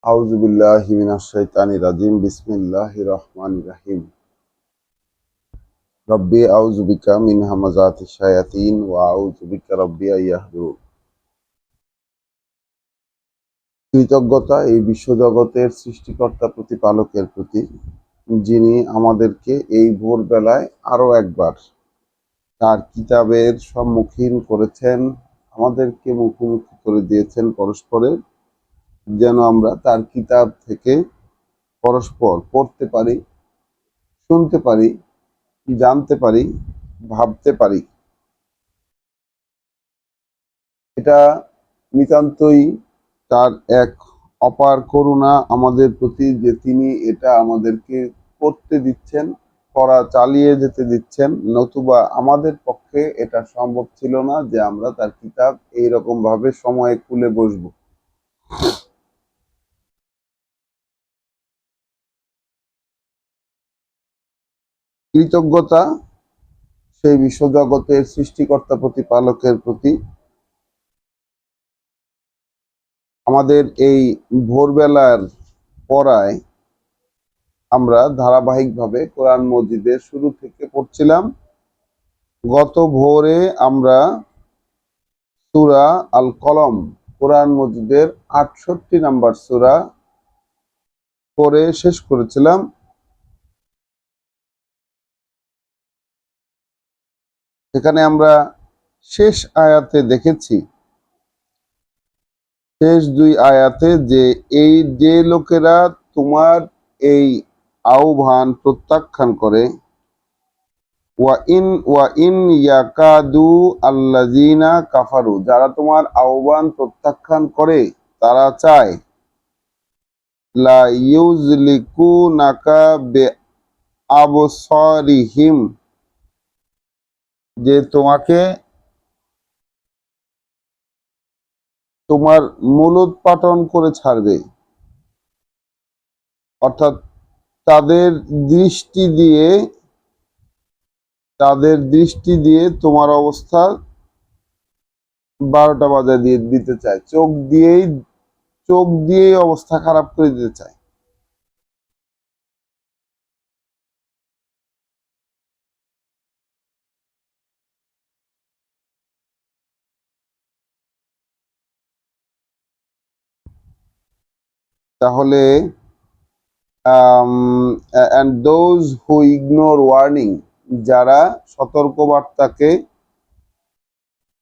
আউযু বিল্লাহি মিনাশ শাইতানির রাজিম বিসমিল্লাহির রহমানির রহিম রব্বি আউযু বিকা মিন হামাযাতিশ শায়াতিন ওয়া আউযু বিকা রব্বি আইয়াহদুরুন। কৃতজ্ঞতা এই বিশ্বজগতের সৃষ্টিকর্তা প্রতিপালকের প্রতি, যিনি আমাদেরকে এই ভোরবেলায় আরো একবার তার কিতাবের সম্মুখীন করেছেন, আমাদেরকে মুখোমুখি করে দিয়েছেন পরস্পরের, যেন আমরা তার কিতাব থেকে পরস্পর পড়তে পারি, শুনতে পারি, জানতে পারি, ভাবতে পারি। এটা নিতান্তই তার এক অপার করুণা আমাদের প্রতি, যে তিনি এটা আমাদেরকে করতে দিচ্ছেন, করা চালিয়ে যেতে দিচ্ছেন, নতুবা আমাদের পক্ষে এটা সম্ভব ছিল না যে আমরা তার কিতাব এইরকম ভাবে সময়ে খুলে বসবো। কৃতজ্ঞতা সেই বিশ্বজগতের সৃষ্টিকর্তা প্রতিপালকের প্রতি। আমাদের এই ভোরবেলার পড়ায় আমরা ধারাবাহিকভাবে কোরআন মজিদের শুরু থেকে পড়ছিলাম। গত ভোরে আমরা সূরা আল কলম, কোরআন মজিদের ৬৮ নম্বর সূরা পড়ে শেষ করেছিলাম। সেখানে আমরা শেষ আয়াতে দেখেছি, শেষ দুই আয়াতে, যে এই যে লোকেরা তোমার এই আহ্বান প্রত্যাখ্যান করে, ওয়া ইন ইয়াকাদু আল্লাযিনা কাফারু, যারা তোমার আহ্বান প্রত্যাখ্যান করে তারা চায় লা ইউযলিকুনাকা বিআবসারিহিম, যে তোমাকে তোমার মূলোৎপাটন করে ছাড়বে, অর্থাৎ তাদের দৃষ্টি দিয়ে তোমার অবস্থা 12টা বাজায় দিয়ে দিতে চায়, চোখ দিয়েই অবস্থা খারাপ করে দিতে চায়। তাহলে and those who ignore warning, যারা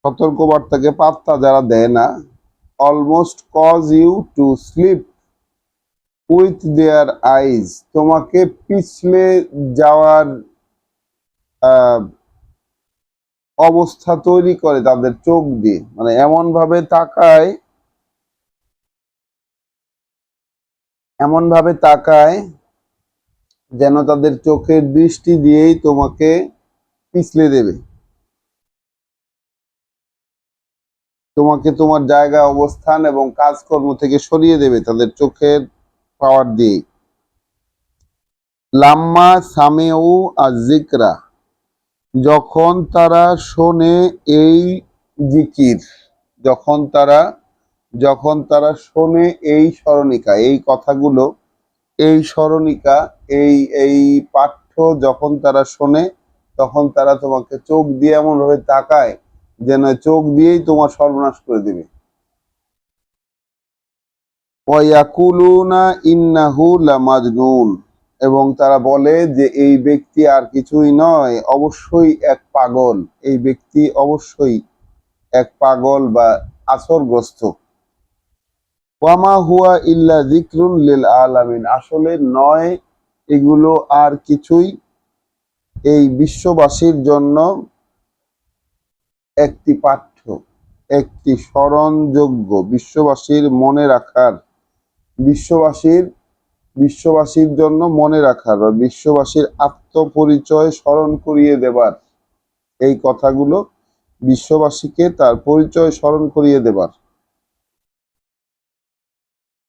সতর্কবার্তাকে পাত্তা যারা দেয় না, almost cause you to slip with their eyes, তোমাকে পিছলে যাওয়ার অবস্থা তৈরি করে তাদের চোখ দিয়ে, মানে এমন ভাবে তাকায় যেন তাদের চোখের দৃষ্টি দিয়েই তোমাকে পিছলে দেবে, তোমাকে তোমার জায়গা, অবস্থান এবং কাজকর্ম থেকে সরিয়ে দেবে তাদের চোখের পাওয়ার দিয়ে। লাম্মা সামেউ আয-যিকরা, যখন তারা শোনে এই জিকির, যখন তারা শোনে এই স্মরণিকা, এই কথাগুলো, এই স্মরণিকা, এই পাঠ্য যখন তারা শোনে, তখন তারা তোমাকে চোখ দিয়ে এমন ভাবে তাকায় যেন চোখ দিয়েই তোমার সর্বনাশ করে দিবে। ওয়ায়াকুলুনা ইন্নাহু লামাজনুন, এবং তারা বলে যে এই ব্যক্তি আর কিছুই নয়, অবশ্যই এক পাগল, এই ব্যক্তি অবশ্যই এক পাগল বা আসরগ্রস্ত। ওয়ামা হুয়া ইল্লা যিকরুন লিল আলামিন, আসলে নয় এগুলো আর কিছুই এই বিশ্ববাসীর জন্য একটি পাঠ্য, একটি স্মরণযোগ্য, বিশ্ববাসীর মনে রাখার, বিশ্ববাসীর জন্য মনে রাখার বা বিশ্ববাসীর আত্মপরিচয় স্মরণ করিয়ে দেবার, এই কথাগুলো বিশ্ববাসীকে তার পরিচয় স্মরণ করিয়ে দেবার।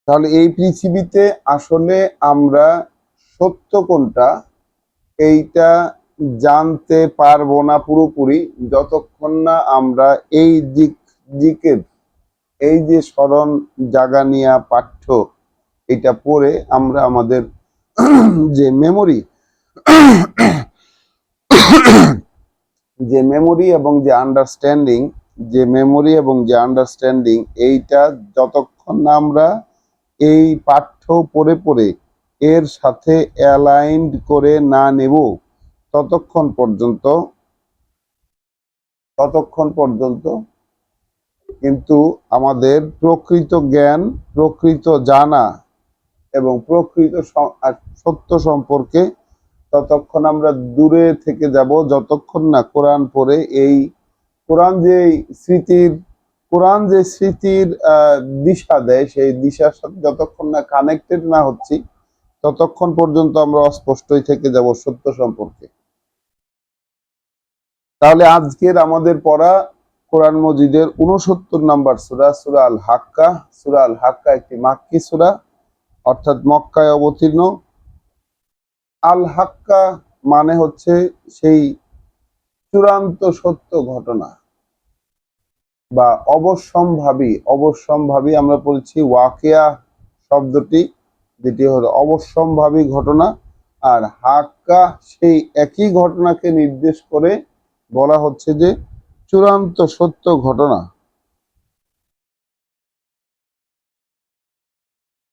তাহলে এই পৃথিবীতে আসলে আমরা সত্য কোনটা, এইটা জানতে পারবো না পুরোপুরি যতক্ষণ না আমরা এই জিকের, এই যে স্মরণ জাগানিয়া পাঠ্য, এটা পড়ে আমরা আমাদের যে মেমোরি এবং যে মেমোরি এবং যে আন্ডারস্ট্যান্ডিং এইটা যতক্ষণ না আমরা এই পাঠ্য পড়ে পড়ে এর সাথে অ্যালাইন্ড করে না নেব ততক্ষণ পর্যন্ত কিন্তু আমাদের প্রকৃত জ্ঞান, প্রকৃত জানা এবং প্রকৃত সত্য সম্পর্কে ততক্ষণ আমরা দূরে থেকে যাব, যতক্ষণ না কোরআন পড়ে এই কোরআন যে স্মৃতির দিশা দেয়, সেই দিশার সাথে যতক্ষণ না কানেক্টেড না হচ্ছি ততক্ষণ পর্যন্ত আমরা অস্পষ্টই থেকে যাব সত্য সম্পর্কে। তাহলে আজকের আমাদের পড়া কোরআন মজিদের 69 নম্বর সূরা, সূরা আল হাক্কা। সূরা আল হাক্কা একটি মাক্কি সূরা, অর্থাৎ মক্কায় অবতীর্ণ। আল হাক্কা মানে হচ্ছে সেই চূড়ান্ত সত্য ঘটনা বা অবশ্যম্ভাবী আমরা বলছি ওয়াকিয়া শব্দটি, যেটি হলো অবশ্যম্ভাবী ঘটনা। আর হাক্কা সেই একই ঘটনাকে নির্দেশ করে বলা হচ্ছে যে চূড়ান্ত সত্য ঘটনা।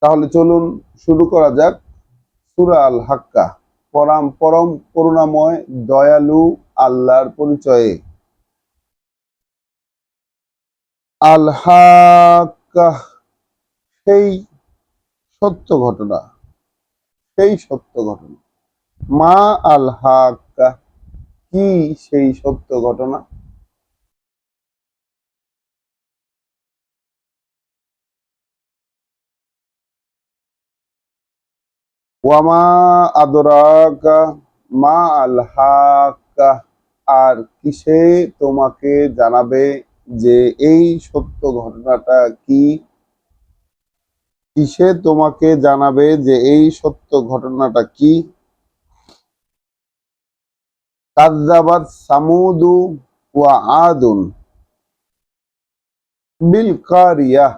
তাহলে চলুন শুরু করা যাক সূরা আল হাক্কা। পরম করুণাময় দয়ালু আল্লাহর পরিচয়ে। আল হাক্কা সেই সত্য ঘটনা, মা আল হাক্কা কি সেই সত্য ঘটনা? ওয়ামা আদরাকা মা আল হাক্কা, আর কিসে তোমাকে জানাবে যে এই সত্য ঘটনাটা কি? কিসে তোমাকে জানাবে যে এই সত্য ঘটনাটা কি? কাযযাবাত সামুদু ওয়া আদুন বিল কারিয়াহ,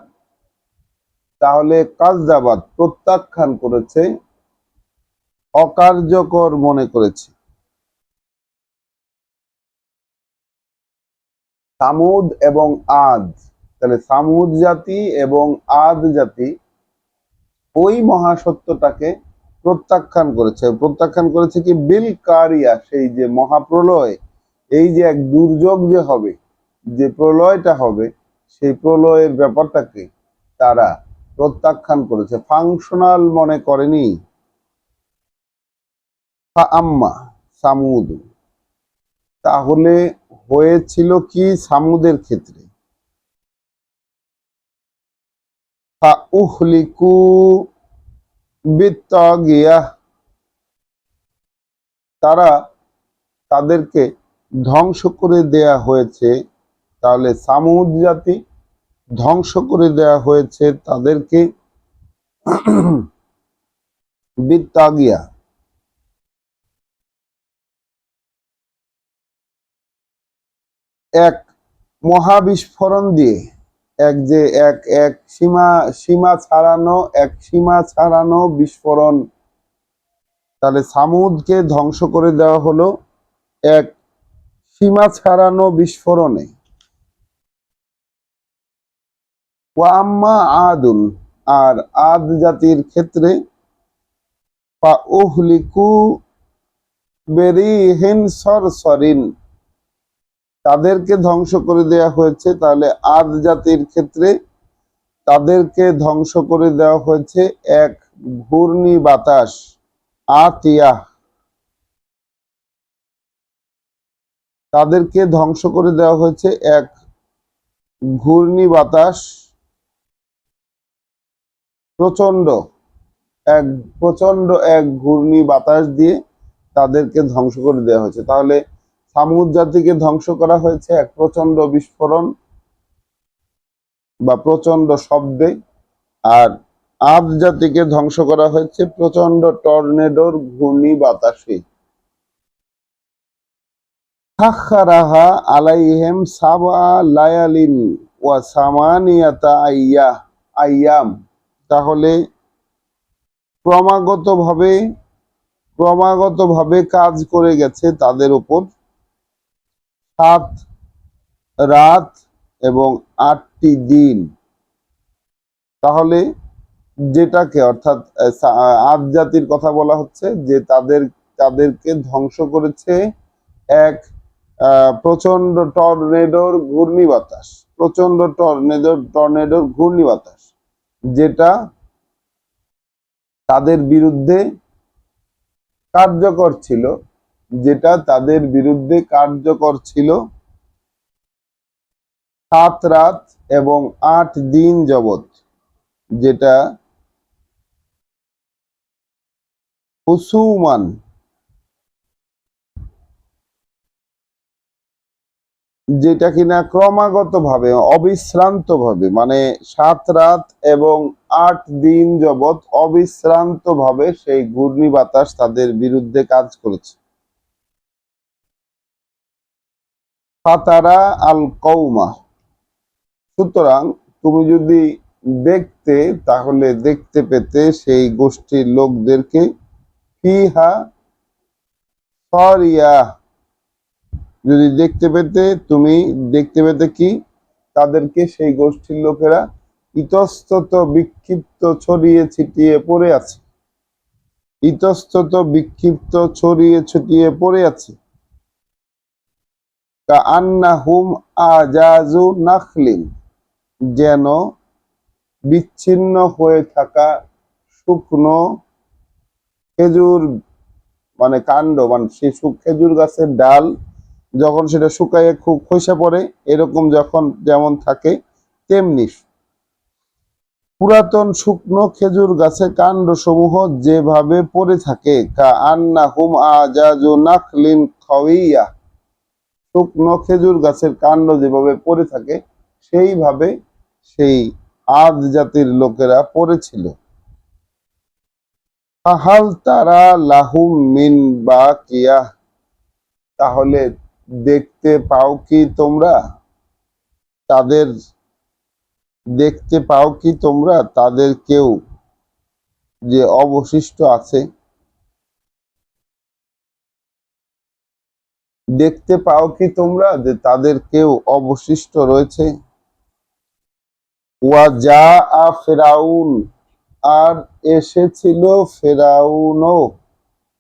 তাহলে কাযযাবাত প্রত্যাখ্যান করেছে, অকার্যকর মনে করেছে। সামুদ এবং আদ, তাহলে সামুদ জাতি এবং আদ জাতি ওই মহাসত্যটাকে প্রত্যাখ্যান করেছে কি? বিল কারিয়া, সেই যে মহাপ্রলয়, এই যে এক দুর্যোগ যে হবে, যে প্রলয়টা হবে, সেই প্রলয়ের ব্যাপারটাকে তারা প্রত্যাখ্যান করেছে, ফাংশনাল মনে করেনি। আম্মা সামুদ, তাহলে হয়েছিল কি সামুদের ক্ষেত্রে? উহলিকু বিত্তাগিয়াহ, তাদেরকে ধ্বংস করে দেয়া হয়েছে। তাহলে সামুদ জাতি ধ্বংস করে দেয়া হয়েছে তাদেরকে বিত্তাগিয়া, এক মহাবিস্ফোরণ দিয়ে, এক সীমা ছাড়ানো বিস্ফোরণ। তাহলে সামুদকে ধ্বংস করে দেওয়া হলো এক সীমা ছাড়ানো বিস্ফোরণে। ওয়া আম্মা আদুন, আর আদ জাতির ক্ষেত্রে ফা উহলিকু বিরিহিন সরসরিন, তাদেরকে ধ্বংস করে দেওয়া হয়েছে। তাহলে আদ জাতির ক্ষেত্রে তাদেরকে ধ্বংস করে দেওয়া হয়েছে এক ঘূর্ণি বাতাস, আতিয়া, তাদেরকে ধ্বংস করে দেওয়া হয়েছে এক ঘূর্ণি বাতাস, প্রচন্ড এক ঘূর্ণি বাতাস দিয়ে তাদেরকে ধ্বংস করে দেওয়া হয়েছে। তাহলে সামুদ জাতিকে ধ্বংস করা হয়েছে এক প্রচন্ড বিস্ফোরণ বা প্রচন্ড শব্দে, আর আদ জাতিকে ধ্বংস করা হয়েছে প্রচন্ড টর্নেডোর ঘূর্ণি বাতাসে। সাখারাহা আলাইহিম সাবা লায়ালিন ওয়া সামানিয়াতা আইয়াম, তাহলে ক্রমাগতভাবে ক্রমাগতভাবে কাজ করে গেছে তাদের উপর 7 রাত এবং 8টি দিন। তাহলে যেটাকে অর্থাৎ আদ জাতির কথা বলা হচ্ছে যে তাদেরকে ধ্বংস করেছে এক প্রচন্ড টর্নেডোর ঘূর্ণিবাতাস, প্রচন্ড টর্নেডোর ঘূর্ণিবাতাস, যেটা তাদের বিরুদ্ধে কার্যকর ছিল, যেটা তাদের বিরুদ্ধে কার্যকর ছিল 7 রাত এবং 8 দিন যাবত, যেটা হুসুমান, যেটা কিনা ক্রমাগত ভাবে অবিশ্রান্ত ভাবে, মানে 7 রাত এবং 8 দিন যাবত অবিশ্রান্ত ভাবে সেই ঘূর্ণিবাতাস তাদের বিরুদ্ধে কাজ করেছে। ফাতারা আল কৌমা, সুতরাং তুমি যদি দেখতে, তাহলে দেখতে পেতে সেই গোষ্ঠীর লোকদেরকে ফিহা সরিয়া, যদি দেখতে পেতে, তুমি দেখতে পেতে কি তাদেরকে, সেই গোষ্ঠীর লোকেরা ইতস্তত বিক্ষিপ্ত ছড়িয়ে ছিটিয়ে পড়ে আছে, ইতস্তত বিক্ষিপ্ত ছড়িয়ে ছিটিয়ে পড়ে আছে। কাআন্নাহুম আজাজু নাখলিন, যেন বিচ্ছিন্ন হয়ে থাকা শুকনো খেজুর, মানে কাণ্ড, মানে সেই খেজুর গাছের ডাল যখন সেটা শুকায় খুব খসে পড়ে, এরকম যখন যেমন থাকে তেমনি পুরাতন শুকনো খেজুর গাছের কাণ্ড সমূহ যেভাবে পড়ে থাকে, কাআন্নাহুম আজাজু নাখলিন খাওয়িয়া, শুকনো খেজুর গাছের কাণ্ড যেভাবে পড়ে থাকে সেইভাবে সেই আদ জাতির লোকেরা পড়েছিল। ফাহাল তারা লাহুম মিন বাকিয়াহ, তাহলে দেখতে পাও কি তোমরা তাদের, দেখতে পাও কি তোমরা তাদের কেউ যে অবশিষ্ট আছে, দেখতে পাও কি তোমরা যে তাদের কেউ অবশিষ্ট রয়েছে। ওয়া জা আ ফেরাউন, আর এসেছিল ফেরাউনও,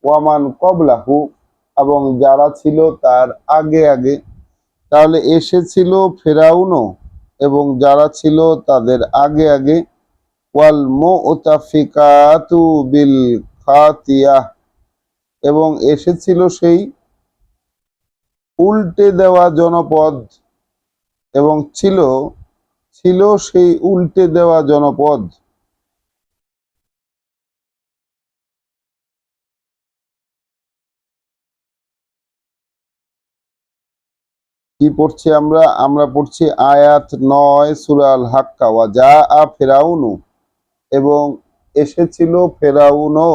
ওয়ামান কবলাহু, এবং যারা ছিল তার আগে আগে। তাহলে এসেছিল ফেরাউনও এবং যারা ছিল তাদের আগে আগে। ওয়াল মুতাফিকাতু বিল খাতিয়াহ, এবং এসেছিল সেই উল্টে দেওয়া জনপদ, এবং ছিল ছিল সেই উল্টে দেওয়া জনপদ। কি পড়ছি আমরা? আমরা পড়ছি আয়াত 9 সূরা আল হাক্কা। ওয়া জা আ ফেরাউনু, এবং এসেছিল ফেরাউনও,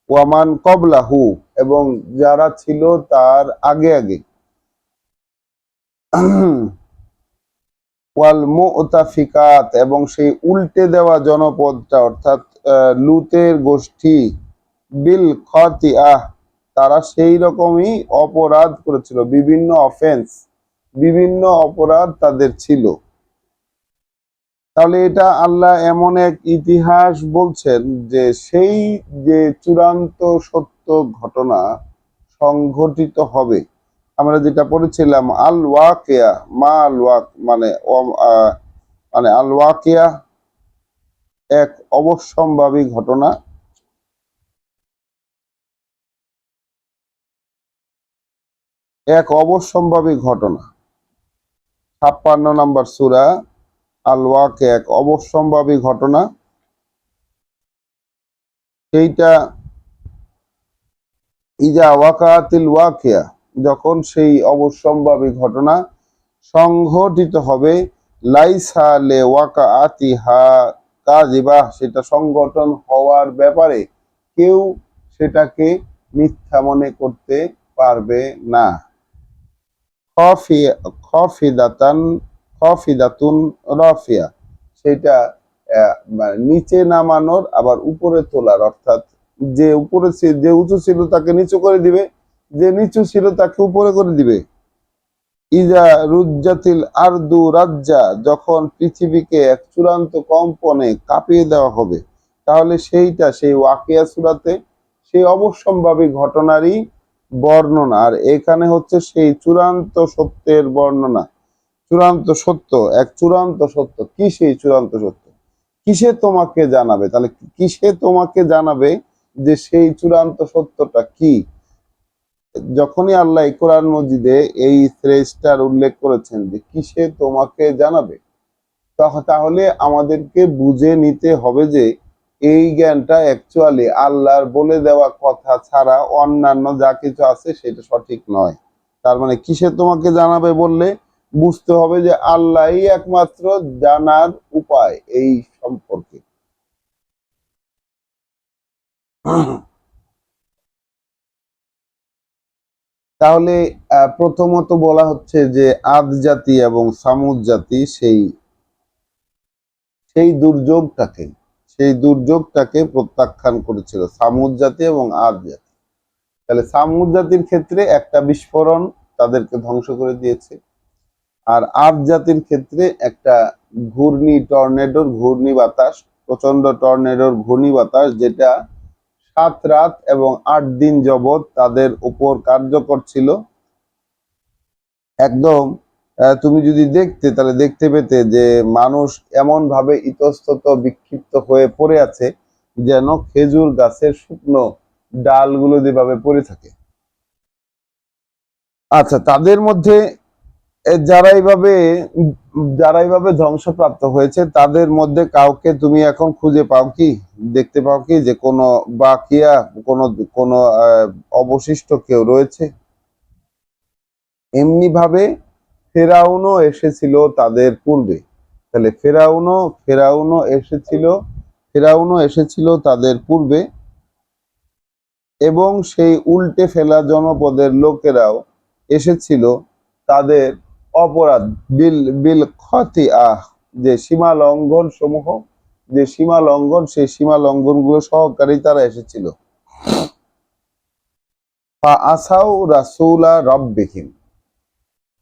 ওয়ামান কবলাহু, এবং যারা ছিল তার আগে আগে। ওয়াল মুতাফিকাত, এবং সেই উল্টে দেওয়া জনপদটা অর্থাৎ লুতের গোষ্ঠী, বিল খাতিআহ, তারা সেই রকমই অপরাধ করেছিল, বিভিন্ন অফেন্স, বিভিন্ন অপরাধ তাদের ছিল। তাহলে এটা আল্লাহ এমন এক ইতিহাস বলছেন যে সেই যে চূড়ান্ত সত্য ঘটনা সংঘটিত হবে। আমরা যেটা পড়েছিলাম আল ওয়াকিয়া, মা আল ওয়াক, মানে মানে আল ওয়াকিয়া এক অবশ্যম্ভাবী ঘটনা, এক অবশ্যম্ভাবী ঘটনা। 56 নম্বর সূরা আল ওয়াকিয়া, এক অবশ্যম্ভাবী ঘটনা। সেইটা ইজা ওয়াকাতিল ওয়াকিয়া, যখন সেই অবশ্যম্ভাবী ঘটনা সংঘটিত হবে, লাইসা লে ওয়াকাতিহা কাযিবাহ, সেটা সংগঠন হওয়ার ব্যাপারে কেউ সেটাকে মিথ্যা মনে করতে পারবে না। খফিদাতান খফিদাতুন রাফিয়া, সেটা মানে নিচে নামানোর আবার উপরে তোলার, অর্থাৎ যে উঁচু ছিল তাকে নিচু করে দিবে, যে নিচু ছিল তাকে উপরে করে দিবে। ইজা রুজ্জাতিল আরদু রাজ্জা, যখন পৃথিবীকে এক চূড়ান্ত কম্পনে কাঁপিয়ে দেওয়া হবে, তাহলে সেই ওয়াকিয়া সূরাতে সেই অবশ্যম্ভাবী ঘটনারই বর্ণনা, আর এখানে হচ্ছে সেই চূড়ান্ত সত্যের বর্ণনা। চূড়ান্ত সত্য, এক চূড়ান্ত সত্য। কি সেই চূড়ান্ত সত্য? কিসে তোমাকে জানাবে? তাহলে কিসে তোমাকে জানাবে যে সেই চূড়ান্ত সত্যটা কি? যখনই আল্লাহ কোরআন মজিদে এই ফ্রেজটার উল্লেখ করেছেন যে কিসে তোমাকে জানাবে, তাহলে আমাদেরকে বুঝে নিতে হবে যে এই জ্ঞানটা অ্যাকচুয়ালি আল্লাহর বলে দেওয়া কথা ছাড়া অন্যান্য যা কিছু আছে সেটা সঠিক নয়। তার মানে কিসে তোমাকে জানাবে বললে বুঝতে হবে যে আল্লাহই একমাত্র জানার উপায় এই সম্পর্কে। তাহলে প্রথমত বলা হচ্ছে যে আদ জাতি এবং সামুদ জাতি সেই সেই দুর্যোগটাকে সেই দুর্যোগটাকে প্রত্যাখ্যান করেছিল, সামুদ জাতি এবং আদ জাতি। তাহলে সামুদ জাতির ক্ষেত্রে একটা বিস্ফোরণ তাদেরকে ধ্বংস করে দিয়েছে, আর আদ জাতির ক্ষেত্রে একটা ঘূর্ণি বাতাস, প্রচন্ড টর্নেডোর ঘূর্ণি বাতাস, যেটা 7 রাত এবং 8 দিন যাবৎ তাদের উপর কার্যকর ছিল। একদম তুমি যদি দেখতে তাহলে দেখতে পেতে যে মানুষ এমন ভাবে ইতস্তত বিক্ষিপ্ত হয়ে পড়ে আছে যেন খেজুর গাছের শুকনো ডালগুলো যেভাবে পড়ে থাকে। আচ্ছা, তাদের মধ্যে যারা এইভাবে ধ্বংসপ্রাপ্ত হয়েছে তাদের মধ্যে কাউকে তুমি এখন খুঁজে পাও কি, দেখতে পাও কি যে কোনো বাকিয়া, কোনো কোনো অবশিষ্ট কেউ রয়েছে? এমনি ভাবে ফেরাউনও এসেছিল তাদের পূর্বে। তাহলে ফেরাউনও এসেছিল তাদের পূর্বে, এবং সেই উল্টে ফেলা জনপদের লোকেরাও এসেছিল তাদের অপরাধ বিল বিল খতিআহ, যে সীমা লঙ্ঘন সমূহ, সেই সীমা লঙ্ঘন গুলো সহকারী তারা এসেছিল। ফা আসাউ রাসূলা রাব্বিহিম,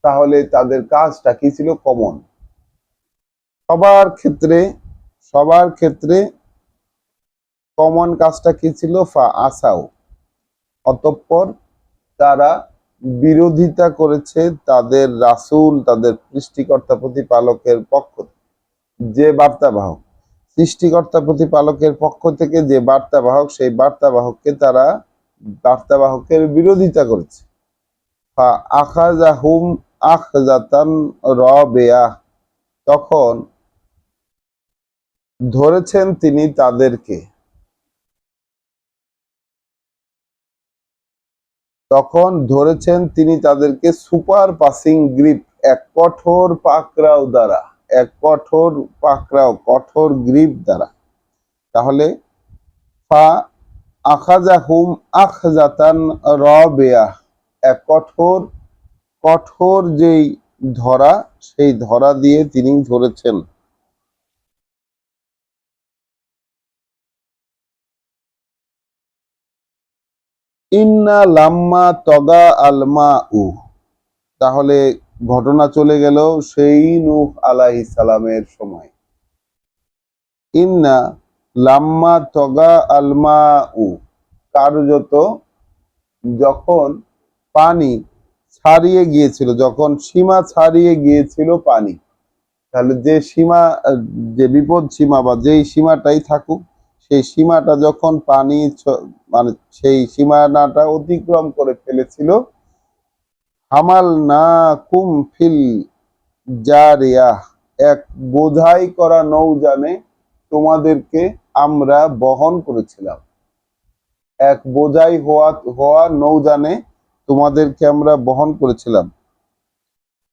তাহলে তাদের কাজটা কি ছিল? কমন, সবার ক্ষেত্রে কমন কাজটা কি ছিল? ফা আসাউ, অতঃপর তারা বিরোধিতা করেছে তাদের রাসূল, তাদের সৃষ্টিকর্তা প্রতিপালকের পক্ষ, যে বার্তাবাহক, সৃষ্টিকর্তা প্রতিপালকের পক্ষ থেকে যে বার্তাবাহক, সেই বার্তাবাহকের বিরোধিতা করেছে। ফা আখাযাহুম আখযাতান রাবিয়াহ, তখন ধরেছেন তিনি তাদেরকে সুপার পাসিং গ্রিপ, এক কঠোর কঠোর গ্রিপ দ্বারা। তাহলে ফা আখাযাহুম আখযাতান রাবিয়াহ, এক কঠোর যেই ধরা, সেই ধরা দিয়ে তিনি ধরেছেন। ইন্না লাম্মা তগা আলমা উ, তাহলে ঘটনা চলে গেল সেই নূহ আলাইহিস সালামের সময়। ইন্না লাম্মা তগা আলমা উ, কার্যত যখন পানি ছাড়িয়ে গিয়েছিল, যখন সীমা ছাড়িয়ে গিয়েছিল পানি, তাহলে যে বিপদ সীমা বা যেই সীমাটাই থাকুক, সেই সীমাটা যখন পানি মানে সেই সীমানাটা অতিক্রম করে ফেলেছিল, হামাল না কুম ফিল জারিয়াহ, এক বোঝাই করা নৌযানে তোমাদেরকে আমরা বহন করেছিলাম। এক বোঝাই হওয়া নৌযানে তোমাদেরকে আমরা বহন করেছিলাম।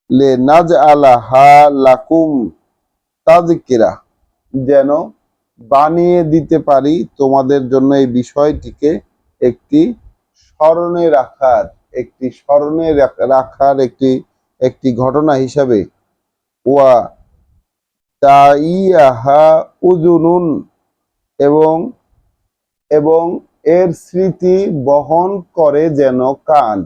লে নাজ আলাহা লাকুম তাযকিরা, যেন বানিয়ে দিতে পারি তোমাদের জন্য এই বিষয়টিকে একটি স্মরণে রাখার একটি ঘটনা হিসাবে। ওয়া তাইয়াহা উজুনুন, এবং এবং এর স্মৃতি বহন করে যেন কান।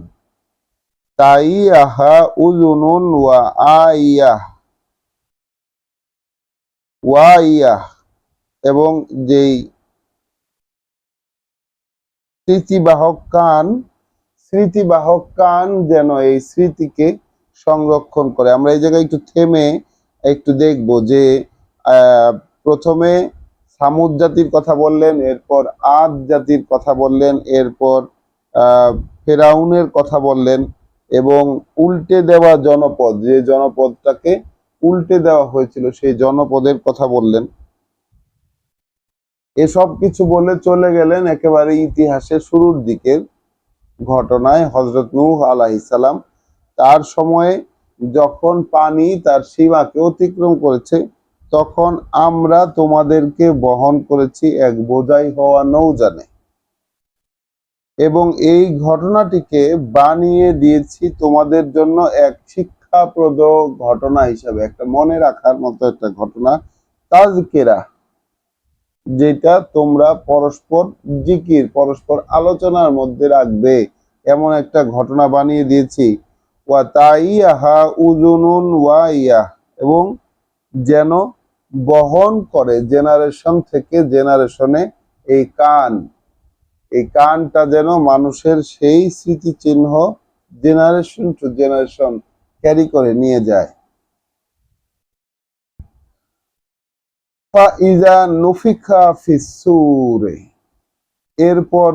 তাইয়াহা উজুনুন ওয়াইয়াহ, এবং যেই স্মৃতিবাহক কান যেন এই স্মৃতিকে সংরক্ষণ করে। আমরা এই জায়গায় একটু থেমে একটু দেখব যে প্রথমে সামুদ জাতির কথা বললেন, এরপর আদ জাতির কথা বললেন, এরপর ফেরাউনের কথা বললেন, এবং উল্টে দেওয়া জনপদ, যে জনপদটাকে উল্টে দেওয়া হয়েছিল সেই জনপদের কথা বললেন। এসব কিছু বলে চলে গেলেন একেবারে ইতিহাসের শুরুর দিকের ঘটনায়। হযরত নূহ আলাইহিস সালাম, তার সময়ে যখন পানি তার সীমাকে অতিক্রম করেছে, তখন আমরা তোমাদেরকে বহন করেছি এক বোঝাই হওয়া নৌযানে, এবং এই ঘটনাটিকে বানিয়ে দিয়েছি তোমাদের জন্য এক শিক্ষাপ্রদ ঘটনা হিসাবে, একটা মনে রাখার মতো একটা ঘটনা, তাজকিরা, যেটা তোমরা পরস্পর জিকির, পরস্পর আলোচনার মধ্যে রাখবে, এমন একটা ঘটনা বানিয়ে দিয়েছি। ওয়া তাইয়াহা উযুনুন ওয়াইয়াহ, এবং যেন বহন করে জেনারেশন থেকে জেনারেশনে এই কান, এই কানটা যেন মানুষের সেই স্মৃতিচিহ্ন জেনারেশন টু জেনারেশন ক্যারি করে নিয়ে যায়। ফাইজা নুফিখা ফিস-সূরে, এরপর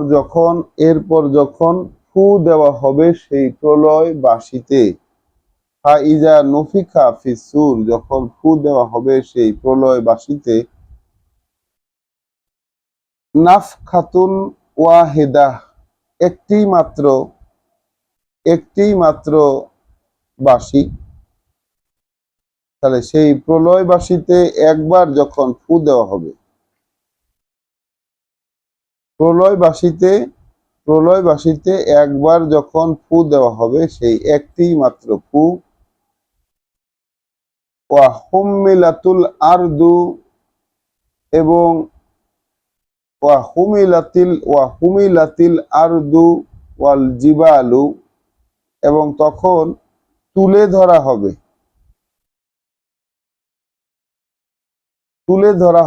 যখন ফু দেওয়া হবে সেই প্রলয় বাসিতে। ফাইজা নুফিখা ফিস-সূর, যখন ফু দেওয়া হবে সেই প্রলয় বাসিতে। নাফখাতুন ওয়াহিদাহ, একটি মাত্র বাঁশি। তাহলে সেই প্রলয় বাসিতে একবার যখন ফু দেওয়া হবে, প্রলয় বাসিতে একবার যখন ফু দেওয়া হবে, সেই একটি মাত্র ফু। ওয়া হুম্মিলাতুল আরদু, এবং ওয়া হুমিলাতিল আরদু ওয়াল জিবালু, এবং তখন তুলে ধরা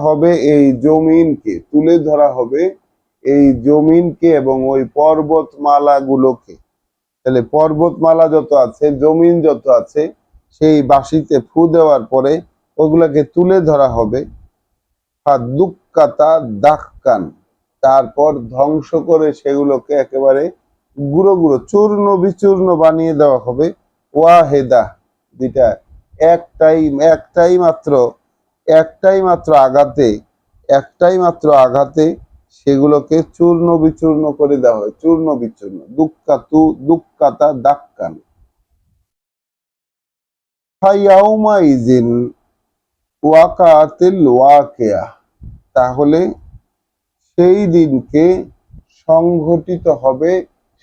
হবে এই জমিনকে এবং ওই পর্বতমালা গুলোকে। তাহলে পর্বতমালা যত আছে, জমিন যত আছে, সেই বাঁশিতে ফু দেওয়ার পরে ওগুলোকে তুলে ধরা হবে। ফাদুক্কাতা দাক্কান, তারপর ধ্বংস করে সেগুলোকে একেবারে গুঁড়ো গুঁড়ো, চূর্ণ বিচূর্ণ বানিয়ে দেওয়া হবে। ওয়াহেদা, যেটা একটাই মাত্র আঘাতে সেগুলোকে চূর্ণ বিচূর্ণ করে দেওয়া হয়। চূর্ণ বিচূর্ণ, দুক্কাতা দাক্কান। ফায়াউমাইজিন ওয়াকাতিল ওয়াকিয়া, তাহলে সেই দিনকে সংঘটিত হবে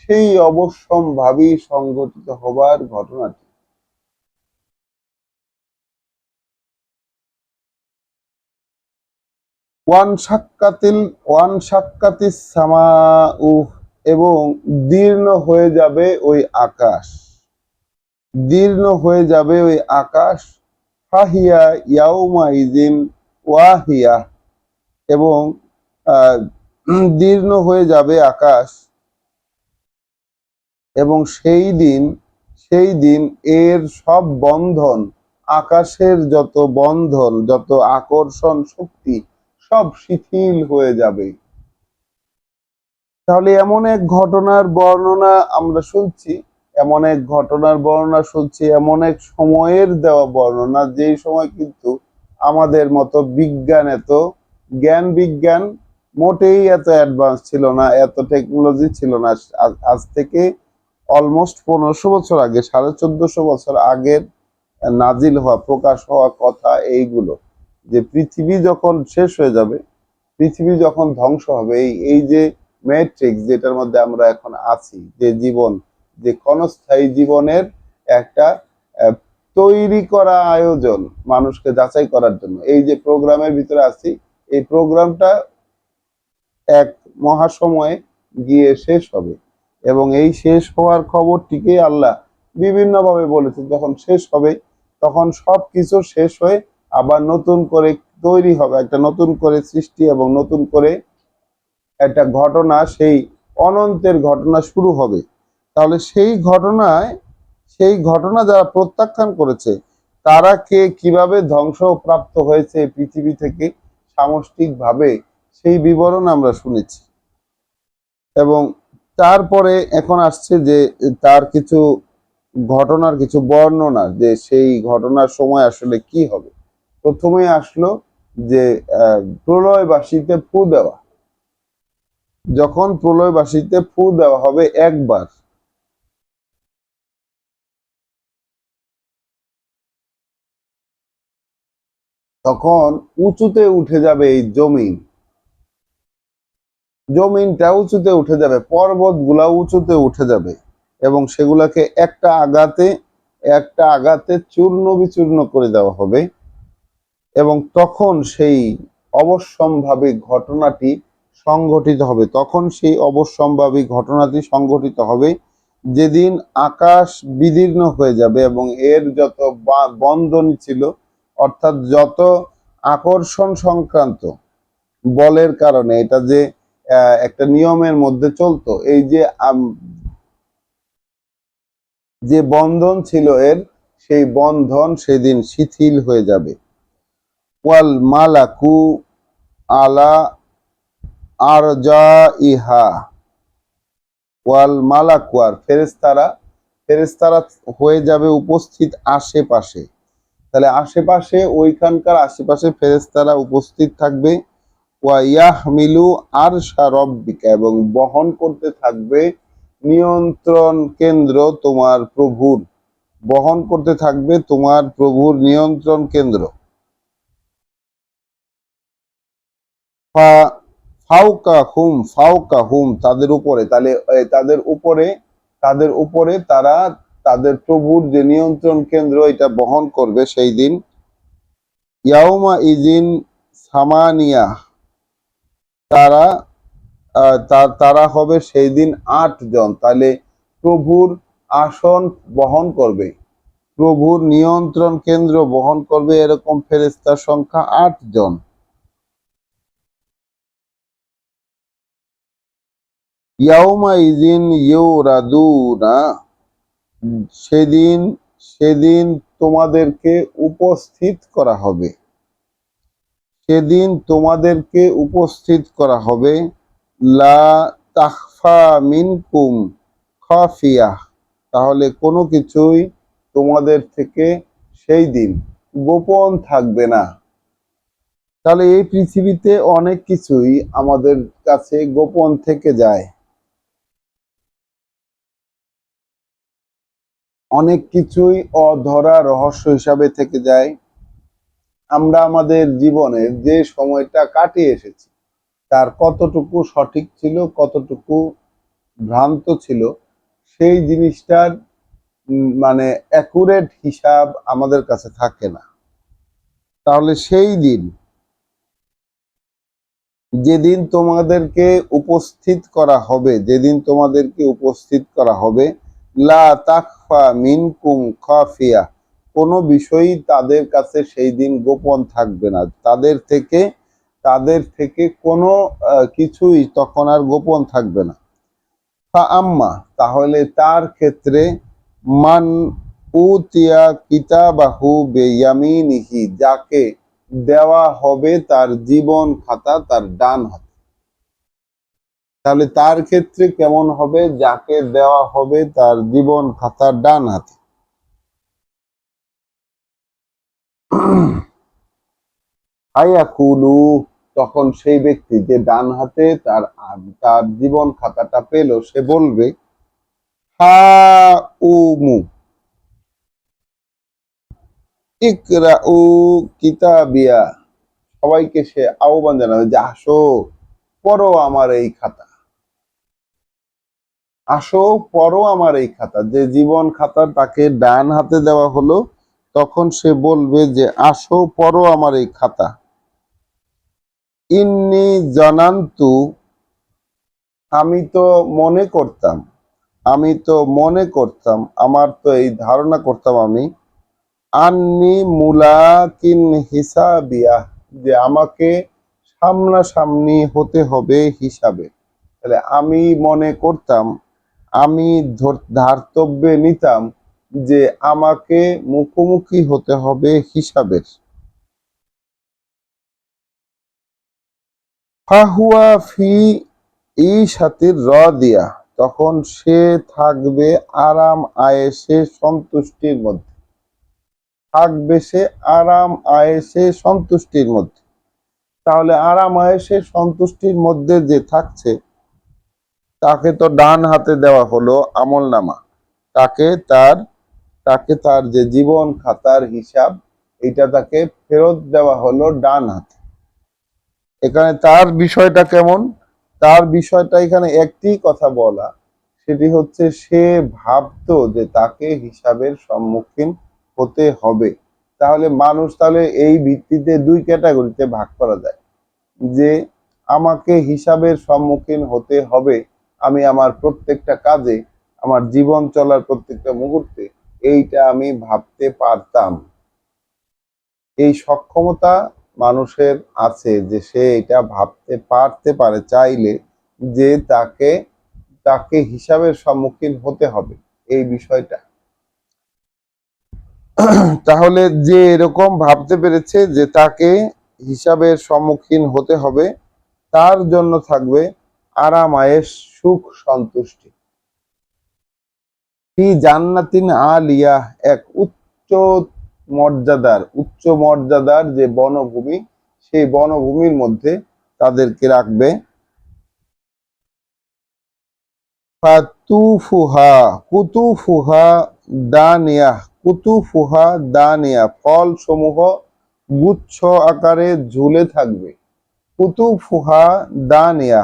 সেই অবশ্যম্ভাবী সংঘটিত হবার ঘটনাটি। ওয়ান সাক্কাতিস সামাউ, এবং দীর্ণ হয়ে যাবে ওই আকাশ। ফাহিয়া ইয়াউমাইজিন ওয়াহিয়া, এবং দীর্ণ হয়ে যাবে আকাশ, এবং সেই দিন এর সব বন্ধন, আকাশের যত বন্ধন, যত আকর্ষণ শক্তি, সব শিথিল হয়ে যাবে। তাহলে এমন এক ঘটনার বর্ণনা আমরা শুনছি, এমন এক সময়ের দেওয়া বর্ণনা, যেই সময় কিন্তু আমাদের মতো জ্ঞান বিজ্ঞান মোটেই এত অ্যাডভান্স ছিল না, এত টেকনোলজি ছিল না। আজ থেকে অলমোস্ট 1500 বছর আগে, 1450 বছর আগের নাজিল হওয়া, প্রকাশ হওয়া কথা এইগুলো, যে পৃথিবী যখন শেষ হয়ে যাবে, পৃথিবী যখন ধ্বংস হবে, এই যে ম্যাট্রিক্স যেটার মধ্যে আমরা এখন আছি, যে জীবন, যে ক্ষণস্থায়ী জীবনের একটা তৈরি করা আয়োজন মানুষকে যাচাই করার জন্য। এই যে প্রোগ্রামের ভিতরে আছি, এই প্রোগ্রামটা এক মহাসময়ে গিয়ে শেষ হবে, এবং এই শেষ হওয়ার খবরটিকে আল্লাহ বিভিন্নভাবে বলেছেন। যখন শেষ হবে তখন সবকিছু শেষ হয়ে আবার নতুন করে তৈরি হবে, একটা নতুন করে সৃষ্টি এবং নতুন করে একটা ঘটনা, সেই অনন্তের ঘটনা শুরু হবে। তাহলে সেই ঘটনা যারা প্রত্যাখ্যান করেছে তারা কে কিভাবে ধ্বংসপ্রাপ্ত হয়েছে পৃথিবী থেকে সামষ্টিকভাবে, সেই বিবরণ আমরা শুনেছি। এবং তারপরে এখন আসছে যে তার কিছু ঘটনার কিছু বর্ণনা, যে সেই ঘটনার সময় আসলে কি হবে। প্রথমে আসলো যে প্রলয়বাসীতে ফু দেওয়া। যখন প্রলয়বাসীতে ফু দেওয়া হবে একবার, তখন উঁচুতে উঠে যাবে এই জমিনটা উঁচুতে উঠে যাবে, পর্বত গুলা উঁচুতে উঠে যাবে, এবং সেগুলাকে একটা আঘাতে চূর্ণ বিচূর্ণ করে দেওয়া হবে। এবং তখন সেই অবশ্যম্ভাবী ঘটনাটি সংঘটিত হবে। তখন সেই অবশ্যম্ভাবী ঘটনাটি সংঘটিত হবে যেদিন আকাশ বিদীর্ণ হয়ে যাবে এবং এর যত বন্ধন ছিল, অর্থাৎ যত আকর্ষণ সংক্রান্ত বলের কারণে, এটা যে একটা নিয়মের মধ্যে চলতো, এই যে বন্ধন ছিল এর, সেই বন্ধন সেদিন শিথিল হয়ে যাবে। ওয়াল মালাকু আলা আরজাইহা, ওয়াল মালাকু, আর ফেরেশতারা হয়ে যাবে উপস্থিত আশেপাশে। তাহলে আশেপাশে, ওইখানকার আশেপাশে ফেরেশতারা উপস্থিত থাকবে। ওয়া ইয়াহমিলু আরশা রব্বিকা, এবং বহন করতে থাকবে নিয়ন্ত্রণ কেন্দ্র তোমার প্রভুর, বহন করতে থাকবে তোমার প্রভুর নিয়ন্ত্রণ কেন্দ্র। ফাওকা হুম, তাদের উপরে। তাহলে তাদের উপরে তারা তাদের প্রভুর যে নিয়ন্ত্রণ কেন্দ্র, এটা বহন করবে সেই দিন। ইয়াউমা ইজিন সামানিয়া, তারা তারা হবে সেই দিন 8 জন। তাহলে প্রভুর আসন বহন করবে, প্রভুর নিয়ন্ত্রণ কেন্দ্র বহন করবে এরকম ফেরেশতার সংখ্যা 8 জন। ইয়াউমা ইজিন ইউরাদুনা, সেদিন সেদিন তোমাদেরকে উপস্থিত করা হবে, সেদিন তোমাদেরকে উপস্থিত করা হবে। লা তাখফা মিনকুম খাফিয়া, তাহলে কোনো কিছুই তোমাদের থেকে সেই দিন গোপন থাকবে না। তাহলে এই পৃথিবীতে অনেক কিছুই আমাদের কাছে গোপন থেকে যায়, অনেক কিছুই অধরা রহস্য হিসাবে থেকে যায়। আমরা আমাদের জীবনের যে সময়টা কাটিয়ে এসেছি তার কতটুকু সঠিক ছিল, কতটুকু ভ্রান্ত ছিল, সেই জিনিসটার মানে অ্যাকুরেট হিসাব আমাদের কাছে থাকে না। তাহলে সেই দিন, যেদিন তোমাদেরকে উপস্থিত করা হবে, যেদিন তোমাদেরকে উপস্থিত করা হবে, লা তাখফা মিনকুম খাফিয়া, কোনো বিষয়ই তাদের কাছে সেই দিন গোপন থাকবে না, তাদের থেকে কোনো কিছুই তখন আর গোপন থাকবে না। ফা আম্মা, তাহলে তার ক্ষেত্রে, মান উতিয়া কিতাবাহু বিয়ামিনিহি, যাকে দেওয়া হবে তার জীবন খাতা তার ডান হাতে। তাহলে তার ক্ষেত্রে কেমন হবে? যাকে দেওয়া হবে তার জীবন খাতার ডান হাতে। আয়াকুলু, তখন সেই ব্যক্তি যে ডান হাতে তার জীবন খাতাটা পেল, সে বলবে, হা উমু ইকরাউ কিতাবিয়া, সবাইকে সে আহ্বান জানাবে যে আসো, পড়ো আমার এই খাতা, আসো পড়ো আমার এই খাতা। যে জীবন খাতা তাকে ডান হাতে দেওয়া হলো, তখন সে বলবে যে আসো পড়ো আমার এই খাতা। ইন্নি জানান্তু, আমি তো মনে করতাম, আমার তো এই ধারণা করতাম আমি, আন্নি মুলাকিন হিসাবিয়া, যে আমাকে সামনাসামনি হতে হবে হিসাবে। তাহলে আমি মনে করতাম, আমি ধার্তব্যে নিতাম যে আমাকে মুখোমুখি হতে হবে হিসাবের। ফাহুয়া ফি ঈশাতির রাদিয়া, তখন সে থাকবে আরাম আয়েশে সন্তুষ্টির মধ্যে, তাহলে আরাম আয়েশে সন্তুষ্টির মধ্যে যে থাকছে, তাকে তো ডান হাতে দেওয়া হলো আমলনামা, তাকে তার যে জীবন খাতার হিসাব, এটা তাকে ফেরত দেওয়া হলো ডান হাতে। এখানে তার বিষয়টা কেমন? তার বিষয়টা এখানে একটি কথা বলা, সেটি হচ্ছে সে ভাবতো যে তাকে হিসাবের সম্মুখীন হতে হবে। তাহলে মানুষ তাহলে এই ভিত্তিতে দুই ক্যাটাগরিতে ভাগ করা যায়, যে আমাকে হিসাবের সম্মুখীন হতে হবে, আমি আমার প্রত্যেকটা কাজে, আমার জীবন চলার প্রত্যেকটা মুহূর্তে এইটা আমি ভাবতে পারতাম। এই সক্ষমতা মানুষের আছে যে সে এটা ভাবতে পারে চাইলে, যে তাকে হিসাবের সম্মুখীন হতে হবে এই বিষয়টা। তাহলে যে এরকম ভাবতে পেরেছে যে তাকে হিসাবের সম্মুখীন হতে হবে, তার জন্য থাকবে আরাম আয়েশ, সুখ সন্তুষ্টি। ফি জান্নাতিন আলিয়া, এক উচ্চ মর্যাদার যে বনভূমি, সেই বনভূমির মধ্যে তাদেরকে রাখবে। ফাতুফুহা কুতুফুহা দানিয়া, ফল সমূহ গুচ্ছ আকারে ঝুলে থাকবে। কুতুফুহা দানিয়া,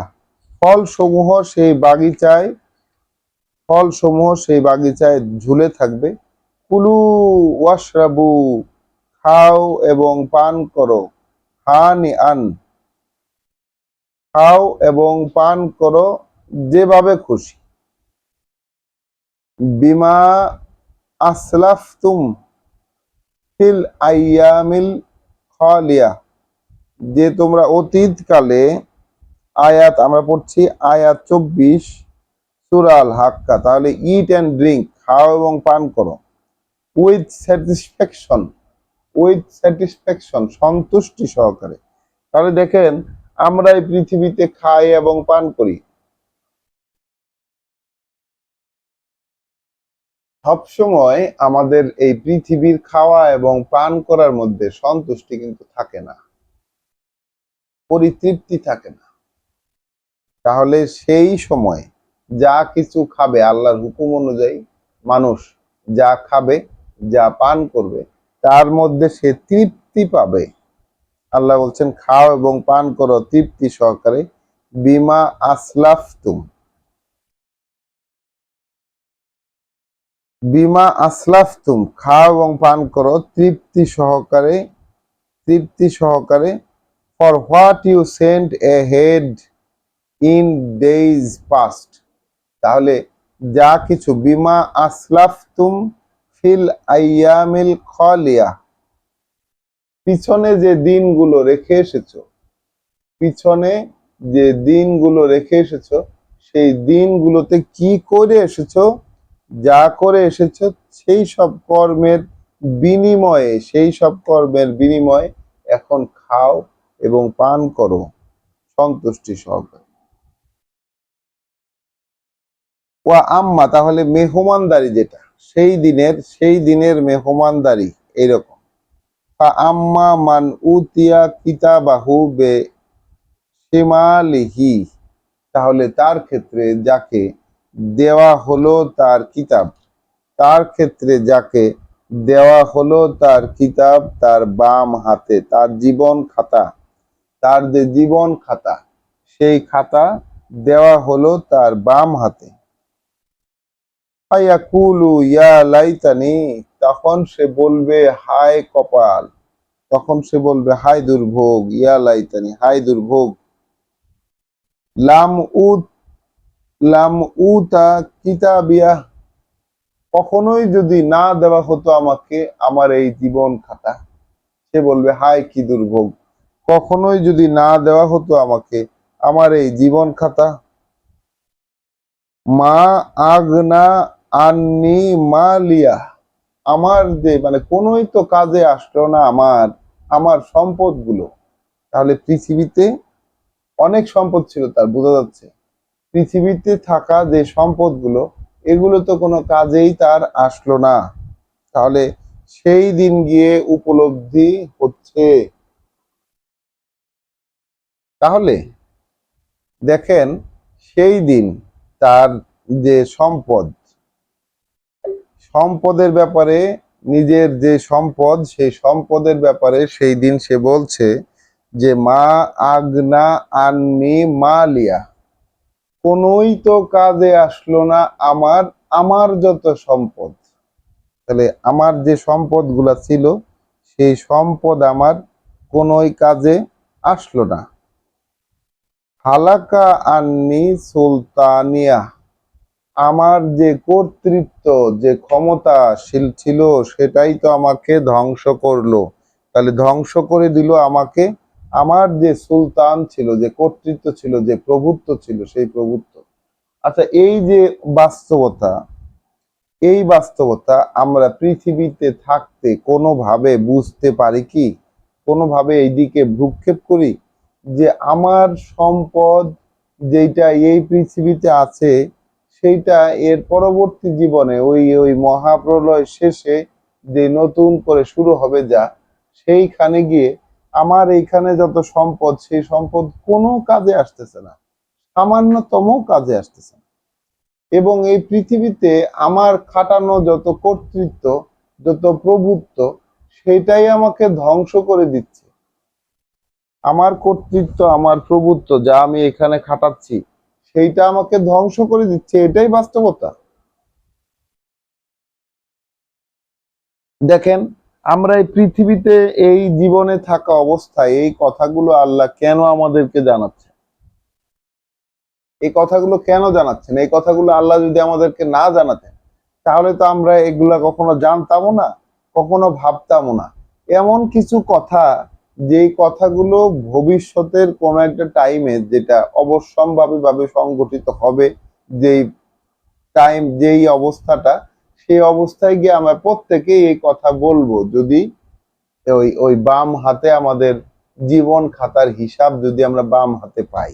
ফলসমূহ সেই বাগিচায় ঝুলে থাকবে। কুলু ওয়াশরাবু, খাও এবং পান করো। হানিআন, খাও এবং পান করো যেভাবে খুশি। বিমা আসলাফতুম ফিল আইয়ামিল খালিয়া, যে তোমরা অতীতকালে, আয়াত আমরা পড়ছি আয়াত 24 সূরা আল হাক্কা। তাহলে ইট অ্যান্ড ড্রিঙ্ক, খাও এবং পান করো। উইথ স্যাটিসফ্যাকশন, সন্তুষ্টি সহকারে। তাহলে দেখেন, আমরা এই পৃথিবীতে খাই এবং পান করি, সবসময় আমাদের এই পৃথিবীর খাওয়া এবং পান করার মধ্যে সন্তুষ্টি কিন্তু থাকে না, পরিতৃপ্তি থাকে না। তাহলে সেই সময় যা কিছু খাবে, আল্লাহর হুকুম অনুযায়ী মানুষ যা খাবে, যা পান করবে, তার মধ্যে সে তৃপ্তি পাবে। আল্লাহ বলছেন খাও এবং পান করো তৃপ্তি সহকারে। বিমা আসলাফতুম, খাও এবং পান করো তৃপ্তি সহকারে। For what you sent a head in days past, তাহলে যা কিছু, বিমা আসলাফতুম ফিল আইয়ামিল খালিয়া, পিছনে যে দিনগুলো রেখে এসেছো, সেই দিনগুলোতে কি করে এসেছো, যা করে এসেছো, সেই সব কর্মের বিনিময়ে এখন খাও এবং পান করো সন্তুষ্টি সহকারে। ওয়া আম্মা, তাহলে মেহমানদারি যেটা, সেই দিনের মেহমানদারি এইরকম। আম্মা মান উতিয়া কিতাবাহু বে শিমালিহি, তাহলে তার ক্ষেত্রে যাকে দেওয়া হলো তার কিতাব তার বাম হাতে, তার যে জীবন খাতা, সেই খাতা দেওয়া হলো তার বাম হাতে। ফায়াকুলু ইয়া লাইতানি তখন সে বলবে হায় কপাল, তখন সে বলবে হায় দুর্ভোগ, ইয়া লাইতানি, হায় দুর্ভোগ, লাম উত লাম উতা কিতাবিয়া, কখনোই যদি না দেওয়া হতো আমাকে আমার এই জীবন খাতা। সে বলবে হায় কি দুর্ভোগ, কখনোই যদি না দেওয়া হতো আমাকে আমার এই জীবন খাতা। মা আগনা আন্নি মালিয়া, আমার যে মানে কোনোই তো কাজে আসলো না আমার আমার সম্পদগুলো। তাহলে পৃথিবীতে অনেক সম্পদ ছিল তার, বোঝা যাচ্ছে পৃথিবীতে থাকা যে সম্পদগুলো এগুলো তো কোনো কাজেই তার আসলো না। তাহলে সেই দিন গিয়ে উপলব্ধি হচ্ছে। তাহলে দেখেন সেই দিন তার যে সম্পদ, সম্পদের ব্যাপারে, নিজের যে সম্পদ সেই সম্পদের ব্যাপারে সেই দিন সে বলছে যে মা আগনা আন্নি মালিয়া, কোনোই তো কাজে আসলো না আমার আমার যত সম্পদ। তাহলে আমার যে সম্পদ গুলা ছিল সেই সম্পদ আমার কোনোই কাজে আসলো না। হালাকা আন্নি সুলতানিয়া, আমার যে কর্তৃত্ব, যে ক্ষমতাশীল ছিল সেটাই তো আমাকে ধ্বংস করলো। তাহলে ধ্বংস করে দিল আমাকে আমার যে সুলতান ছিল, যে কর্তৃত্ব ছিল, যে প্রভুত্ব ছিল সেই প্রভুত্ব। আচ্ছা, এই যে বাস্তবতা, এই বাস্তবতা আমরা পৃথিবীতে থাকতে কোনোভাবে বুঝতে পারি কি? কোনোভাবে এইদিকে ভ্রুক্ষেপ করি যে আমার সম্পদ যেটা এই পৃথিবীতে আছে সেইটা এর পরবর্তী জীবনে ওই ওই মহাপ্রলয় শেষে যে নতুন করে শুরু হবে যা, সেইখানে গিয়ে আমার এইখানে যত সম্পদ সেই সম্পদ কোনো কাজে আসতেছে না, সামান্যতম কাজে আসতেছে না। এবং এই পৃথিবীতে আমার খাটানো যত কর্তৃত্ব, যত প্রভুত্ব, সেটাই আমাকে ধ্বংস করে দিচ্ছে। আমার কর্তৃত্ব, আমার প্রভুত্ব যা আমি এখানে খাটাচ্ছি সেইটা আমাকে ধ্বংস করে দিচ্ছে, এটাই বাস্তবতা। দেখেন আমরা এই পৃথিবীতে এই জীবনে থাকা অবস্থায় এই কথাগুলো আল্লাহ কেন আমাদেরকে জানাচ্ছে? এই কথাগুলো কেন জানাচ্ছেন? এই কথাগুলো আল্লাহ যদি আমাদেরকে না জানাতেন তাহলে তো আমরা এগুলা কখনো জানতামও না, কখনো ভাবতামও না। এমন কিছু কথা, যেই কথাগুলো ভবিষ্যতের কোনো একটা টাইমে যেটা অবশ্যম্ভাবীভাবে সংগঠিত হবে, যেই টাইম, যেই অবস্থাটা, সেই অবস্থায় গিয়ে আমরা প্রত্যেকেই এই কথা বলবো যদি ওই ওই বাম হাতে আমাদের জীবন খাতার হিসাব যদি আমরা বাম হাতে পাই।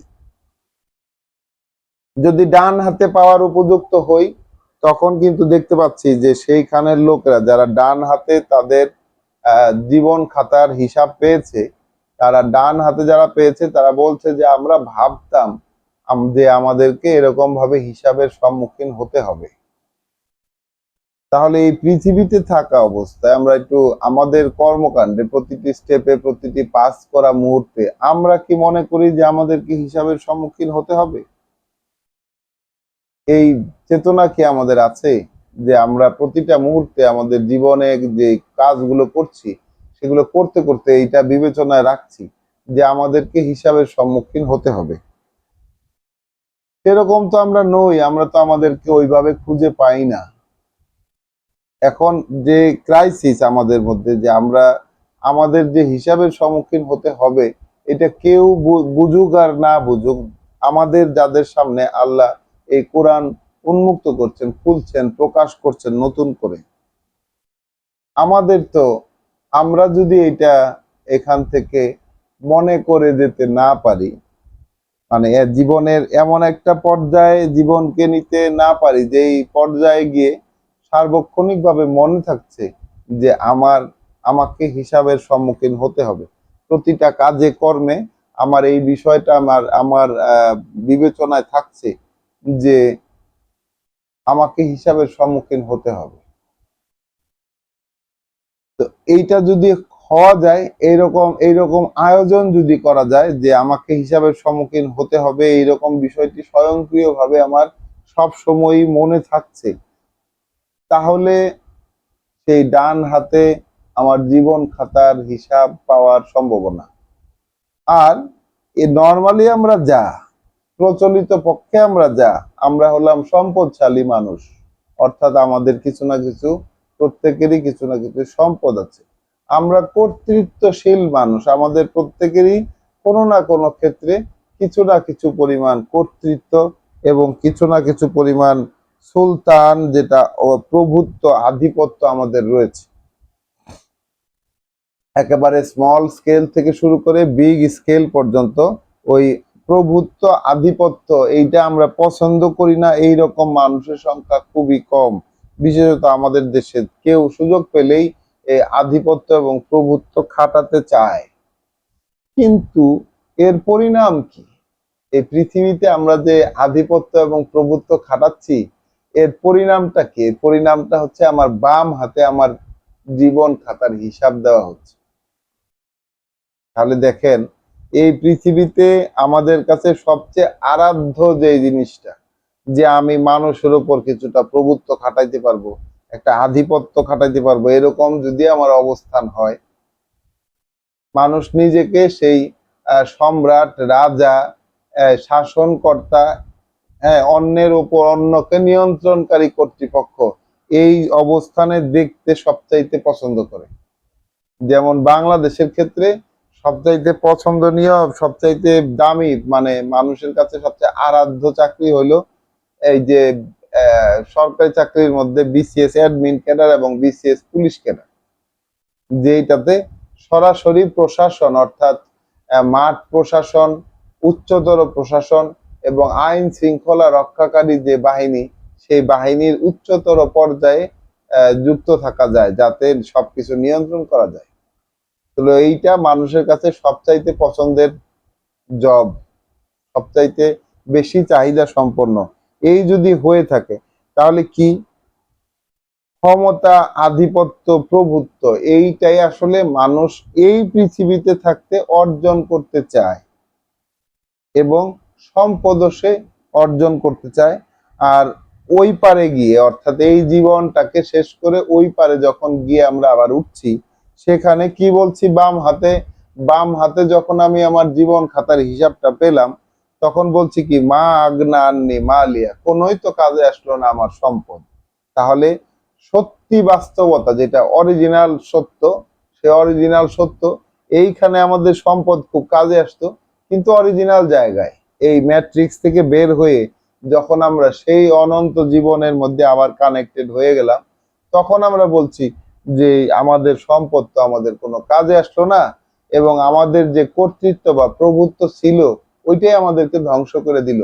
যদি ডান হাতে পাওয়ার উপযুক্ত হই তখন কিন্তু দেখতে পাচ্ছি যে সেইখানের লোকেরা যারা ডান হাতে তাদের জীবন খাতার হিসাব পেয়েছে, তারা ডান হাতে যারা পেয়েছে তারা বলছে যে আমরা ভাবতাম যে আমাদেরকে এরকম ভাবে হিসাবের সম্মুখীন হতে হবে। তাহলে এই পৃথিবীতে থাকা অবস্থায় আমরা একটু আমাদের কর্মকাণ্ডে প্রতিটি স্টেপে, প্রতিটি পাস করা মুহূর্তে আমরা কি মনে করি যে আমাদেরকে হিসাবের সম্মুখীন হতে হবে? এই চেতনা কি আমাদের আছে যে আমরা প্রতিটা মুহূর্তে আমাদের জীবনে যে কাজগুলো করছি সেগুলো করতে করতে এইটা বিবেচনায় রাখছি যে আমাদেরকে হিসাবের সম্মুখীন হতে হবে? সেরকম তো আমরা নই, আমরা তো আমাদেরকে ওইভাবে খুঁজে পাই না। এখন যে ক্রাইসিস আমাদের মধ্যে, যে আমরা আমাদের যে হিসাবের সম্মুখীন হতে হবে, এটা কেউ বুঝুক আর না বুঝুক, আমাদের যাদের সামনে আল্লাহ এই কোরআন উন্মুক্ত করছেন, খুলছেন, প্রকাশ করছেন নতুন করে, আমাদের তো, আমরা যদি এটা এখান থেকে মনে করে যেতে না পারি, মানে জীবনের এমন একটা পর্যায়ে জীবনকে নিতে না পারি যেই পর্যায়ে গিয়ে সার্বক্ষণিকভাবে মনে থাকছে যে আমাকে হিসাবের সম্মুখীন হতে হবে, প্রতিটা কাজে কর্মে আমার এই বিষয়টা আমার আমার বিবেচনায় থাকছে যে আমাকে হিসাবের সম্মুখীন হতে হবে। তো এইটা যদি হওয়া যায়, এইরকম এইরকম আয়োজন যদি করা যায় যে আমাকে হিসাবের সম্মুখীন হতে হবে, এইরকম বিষয়টি স্বয়ংক্রিয়ভাবে আমার সব সময়ই মনে থাকছে, তাহলে সেই ডান হাতে আমার জীবন খাতার হিসাব পাওয়ার সম্ভাবনা। আর নর্মালি আমরা যা প্রচলিত পক্ষে আমরা হলাম সম্পদশালী মানুষ, অর্থাৎ আমাদের কিছু না কিছু, প্রত্যেকেরই কিছু না কিছু সম্পদ আছে। আমরা কর্তৃত্বশীল মানুষ, আমাদের প্রত্যেকেরই কোনো না কোনো ক্ষেত্রে কিছু না কিছু পরিমাণ কর্তৃত্ব এবং কিছু না কিছু পরিমাণ সুলতান, যেটা প্রভুত্ব, আধিপত্য আমাদের রয়েছে। একেবারে স্মল স্কেল থেকে শুরু করে বিগ স্কেল পর্যন্ত ওই প্রভুত্ব, আধিপত্য, এইটা আমরা পছন্দ করি না এই রকম মানুষের সংখ্যা খুবই কম। বিশেষত আমাদের দেশে কেউ সুযোগ পেলেই এই আধিপত্য এবং প্রভুত্ব খাটাতে চায়। কিন্তু এর পরিণাম কি? এই পৃথিবীতে আমরা যে আধিপত্য এবং প্রভুত্ব খাটাচ্ছি, এর পরিণামটা কি? এর পরিণামটা হচ্ছে আমার বাম হাতে আমার জীবন খাতার হিসাব দেওয়া হচ্ছে। তাহলে দেখেন, এই পৃথিবীতে আমাদের কাছে সবচেয়ে আরাধ্য যে জিনিসটা, যে আমি মানুষের উপর কিছুটা প্রভুত্ব খাটাইতে পারবো, একটা আধিপত্য খাটাইতে পারবো, এরকম যদি আমার অবস্থান হয়, মানুষ নিজেকে সেই সম্রাট, রাজা, শাসনকর্তা, হ্যাঁ, অন্যের উপর অন্যকে নিয়ন্ত্রণকারী কর্তৃপক্ষ, এই অবস্থানে দেখতে সবচাইতে পছন্দ করে। যেমন বাংলাদেশের ক্ষেত্রে সবচাইতে পছন্দনীয়, সবচাইতে দামি, মানে মানুষের কাছে সবচেয়ে আরাধ্য চাকরি হলো এই যে সরকারি চাকরির মধ্যে বিসিএস অ্যাডমিন ক্যাডার এবং বিসিএস পুলিশ ক্যাডার, যেটাতে সরাসরি প্রশাসন, অর্থাৎ মাঠ প্রশাসন, উচ্চতর প্রশাসন এবং আইন শৃঙ্খলা রক্ষাকারী যে বাহিনী, সেই বাহিনীর উচ্চতর পর্যায়ে যুক্ত থাকা যায়, যাতে সবকিছু নিয়ন্ত্রণ করা যায়। তো এইটা মানুষের কাছে সবচাইতে পছন্দের জব, সবচাইতে বেশি চাহিদা সম্পন্ন। এই যদি হয়ে থাকে, তাহলে কি ক্ষমতা, আধিপত্য, প্রভুত্ব, এইটাই আসলে মানুষ এই পৃথিবীতে থাকতে অর্জন করতে চায় এবং সম্পদও সে অর্জন করতে চায়। আর ওই পারে গিয়ে, অর্থাৎ এই জীবনটাকে শেষ করে ওই পারে যখন গিয়ে আমরা আবার উঠছি, সেখানে কি বলছি, বাম হাতে যখন আমি আমার জীবন খাতার হিসাবটা পেলাম, তখন বলছি কি, মা আগনা আন্নি মালিয়া, কোনোই তো কাজে আসলো না আমার সম্পদ। তাহলে সত্যি বাস্তবতা, যেটা অরিজিনাল সত্য, সে অরিজিনাল সত্য, এইখানে আমাদের সম্পদ খুব কাজে আসতো, কিন্তু অরিজিনাল জায়গায়। এই ম্যাট্রিক্স থেকে বের হয়ে যখন আমরা সেই অনন্ত জীবনের মধ্যে আবার কানেক্টেড হয়ে গেলাম, তখন আমরা বলছি যে আমাদের সম্পদ তো আমাদের কোনো কাজে আসলো না, এবং আমাদের যে কর্তৃত্ব বা প্রভুত্ব ছিল, ওইটাই আমাদেরকে ধ্বংস করে দিল।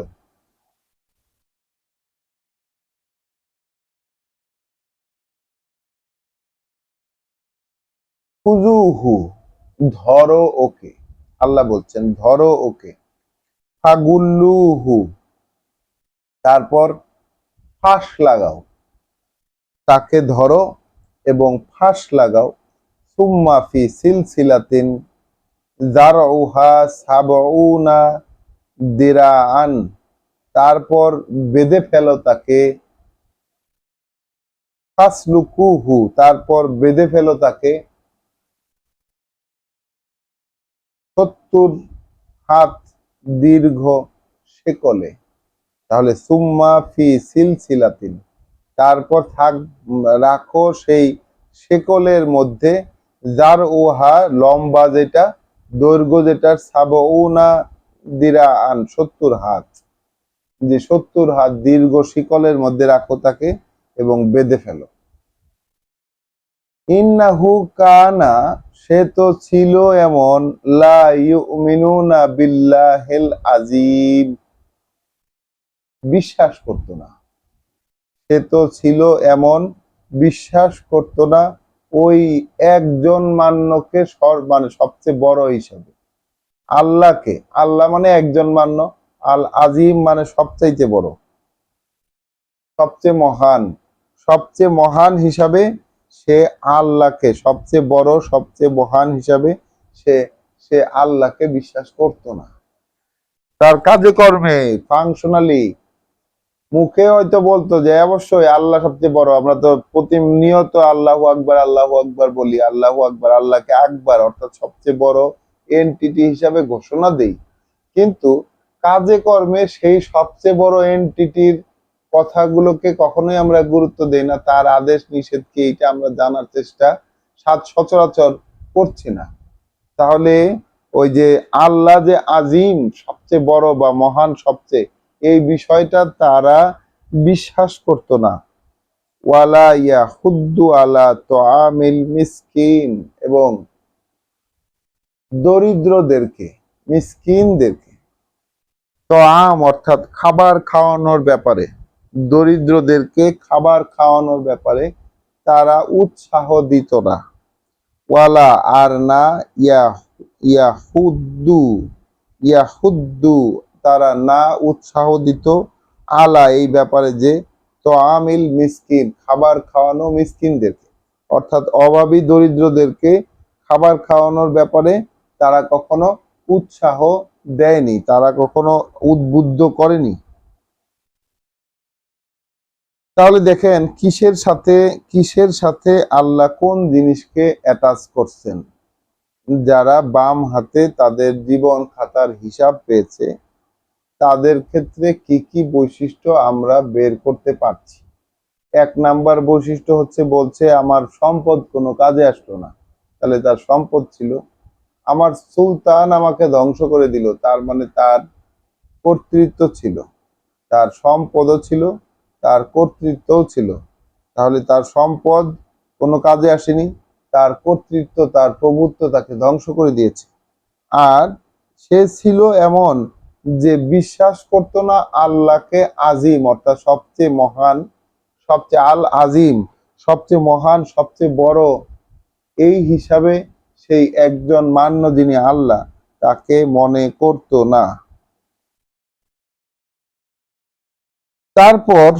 খুজুহু, ধরো ওকে, আল্লাহ বলছেন ধরো ওকে। ফাগুল্লুহু, তারপর ফাঁস লাগাও, তাকে ধরো এবং ফাঁস লাগাও। সুম্মা ফি সিলসিলাতিন যারউহা সাবউনা দিরাআন, তারপর বেঁধে ফেলো তাকে। ফাসলুকুহু, তারপর বেঁধে ফেলো তাকে 70 হাত দীর্ঘ শেকলে। তাহলে সুম্মা ফি সিলসিলাতিন, তারপর রাখো সেই শেকলের মধ্যে, যার ওহা লম্বা যেটা, দৈর্ঘ্য যেটার, সাবউনা দিরাআন 70 হাত, যে 70 হাত দীর্ঘ শিকলের মধ্যে রাখো তাকে এবং বেঁধে ফেলো। ইন্নাহু কানা, সে তো ছিল এমন, লা ইউমিনুনা বিল্লাহিল আযীম, বিশ্বাস করতো না। সে তো ছিল এমন, বিশ্বাস করতো না ওই একজন মান্যকে, মানে সবচেয়ে বড় হিসাবে, আল্লাহকে। আল্লাহ মানে একজন মান্য, আল আজিম মানে সবচাইতে বড়, সবচেয়ে মহান, সবচেয়ে মহান হিসাবে সে আল্লাহকে, সবচেয়ে বড়, সবচেয়ে মহান হিসাবে সে সে আল্লাহকে বিশ্বাস করতো না। তার কাজে কর্মে, ফাংশনালি, মুখে হয়তো বলতো যে অবশ্যই আল্লাহ সবচেয়ে বড়, আমরা তো প্রতিনিয়ত আল্লাহু আকবার আল্লাহু আকবার বলি, আল্লাহু আকবার, আল্লাহকে আকবার অর্থাৎ সবচেয়ে বড় এন্টিটি হিসাবে ঘোষণা দেই, কিন্তু কাজে কর্মে সেই সবচেয়ে বড় এন্টিটির কথাগুলোকে কখনোই আমরা গুরুত্ব দেই না, তার আদেশ নিষেধ কি এটা আমরা জানার চেষ্টা সচরাচর করছি না। তাহলে ওই যে আল্লাহ যে আজিম সবচেয়ে বড় বা মহান সবচেয়ে, এই বিষয়টা তারা বিশ্বাস করত না। ওয়ালা ইয়াহুদ্দু আলা তোআমিল মিসকিন, এবং দরিদ্রদেরকে, মিসকিনদেরকে, তোআম অর্থাৎ খাবার খাওয়ানোর ব্যাপারে, দরিদ্রদেরকে খাবার খাওয়ানোর ব্যাপারে তারা উৎসাহ দিত না। ওয়ালা আর না ইয়া ইয়াহুদ্দু ইয়াহুদ্দু তারা না উৎসাহ দিত আলা এই ব্যাপারে যে তো আমিল মিসকিন খাবার খাওয়ানো মিসকিনদেরকে, অর্থাৎ অভাবী দরিদ্রদেরকে খাবার খাওয়ানোর ব্যাপারে তারা কখনো উৎসাহ দেয়নি, তারা কখনো উদ্বুদ্ধ করেনি। তাহলে দেখেন কিসের সাথে আল্লাহ কোন জিনিসকে অ্যাটাচ করছেন। যারা বাম হাতে তাদের জীবন খাতার হিসাব পেয়েছে তাদের ক্ষেত্রে কি কি বৈশিষ্ট্য আমরা বের করতে পারছি। 1 নাম্বার বৈশিষ্ট্য হচ্ছে, বলছে আমার সম্পদ কোনো কাজে আসলো না, তাহলে তার সম্পদ ছিল। আমার সুলতান আমাকে ধ্বংস করে দিল, তার মানে তার কর্তৃত্ব ছিল, তার সম্পদও ছিল, তার কর্তৃত্বও ছিল। তাহলে তার সম্পদ কোনো কাজে আসেনি, তার কর্তৃত্ব তার প্রভুত্ব তাকে ধ্বংস করে দিয়েছে। আর সে ছিল এমন যে বিশ্বাস করতো না আল্লাহকে আজিম অর্থাৎ সবচেয়ে মহান, সবচেয়ে আল আজিম, সবচেয়ে মহান, সবচেয়ে বড় এই হিসাবে সেই একজন মান্য যিনি আল্লাহ তাকে মনে করতো না। তারপর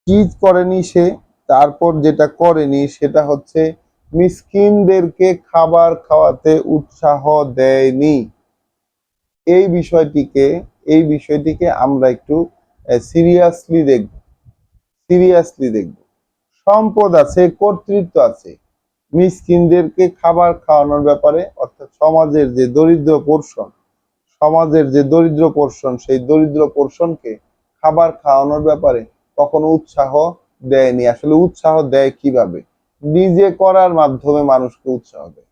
কি করেনি সে, তারপর যেটা করেনি সেটা হচ্ছে মিসকিনদেরকে খাবার খাওয়াতে উৎসাহ দেয়নি। এই বিষয়টিকে এই বিষয়টিকে আমরা একটু সিরিয়াসলি দেখব, সিরিয়াসলি দেখব। সম্পদ আছে, কর্তৃত্ব আছে, মিসকিনদেরকে খাবার খাওয়ানোর ব্যাপারে অর্থাৎ সমাজের যে দরিদ্র পোর্শন সেই দরিদ্র পোর্শনকে খাবার খাওয়ানোর ব্যাপারে কখনো উৎসাহ দেয়নি। আসলে উৎসাহ দেয় কিভাবে? নিজে করার মাধ্যমে মানুষকে উৎসাহ দেয়,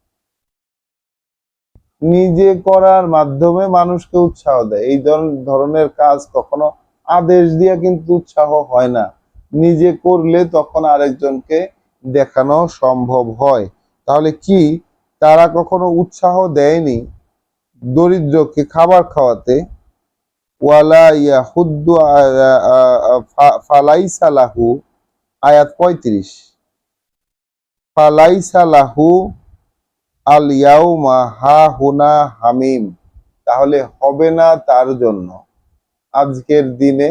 নিজে করার মাধ্যমে মানুষকে উৎসাহ দেয়। এই ধরনের কাজ কখনো আদেশ দিয়ে কিন্তু উৎসাহ হয় না, নিজে করলে তখন আরেকজনকে দেখানো সম্ভব হয়। তাহলে কি তারা কখনো উৎসাহ দেয়নি দরিদ্রকে খাবার খাওয়াতে? ওয়ালা ইয়াহুদ্দু ফালাইসা লাহু, আয়াত 35, ফালাইসা লাহু আল ইয়াউমা হা হুনা হামিম, তাহলে হবে না তার জন্য আজকের দিনে,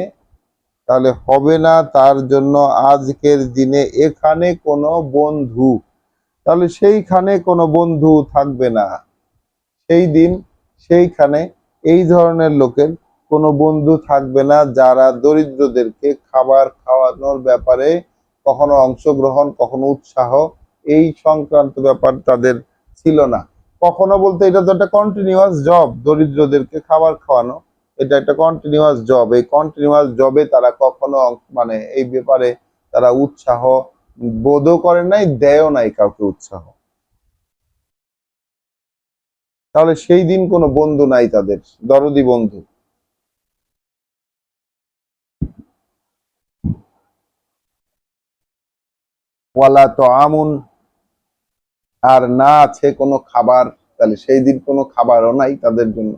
তাহলে হবে না তার জন্য আজকের দিনে এখানে কোনো বন্ধু, তাহলে সেইখানে কোনো বন্ধু থাকবে না সেই দিন, সেইখানে এই ধরনের লোকের কোনো বন্ধু থাকবে না যারা দরিদ্রদেরকে খাবার খাওয়ানোর ব্যাপারে কখনো অংশগ্রহণ, কখনো উৎসাহ, এই সংক্রান্ত ব্যাপার তাদের ছিল না। কখনো বলতে এটা তো একটা কন্টিনিউয়াস জব, দরিদ্রদেরকে খাবার খাওয়ানো এটা একটা কন্টিনিউয়াস জব, এই কন্টিনিউয়াস জবে তারা কখনো মানে এই ব্যাপারে তারা উৎসাহ বোধও করে নাই, দেয়ও নাই কাউকে উৎসাহ। তাহলে সেই দিন কোনো বন্ধু নাই তাদের, দরদি বন্ধু। ওয়ালা তো আমুন, আর না আছে কোনো খাবার, তাহলে সেই দিন কোনো খাবারও নাই তাদের জন্য,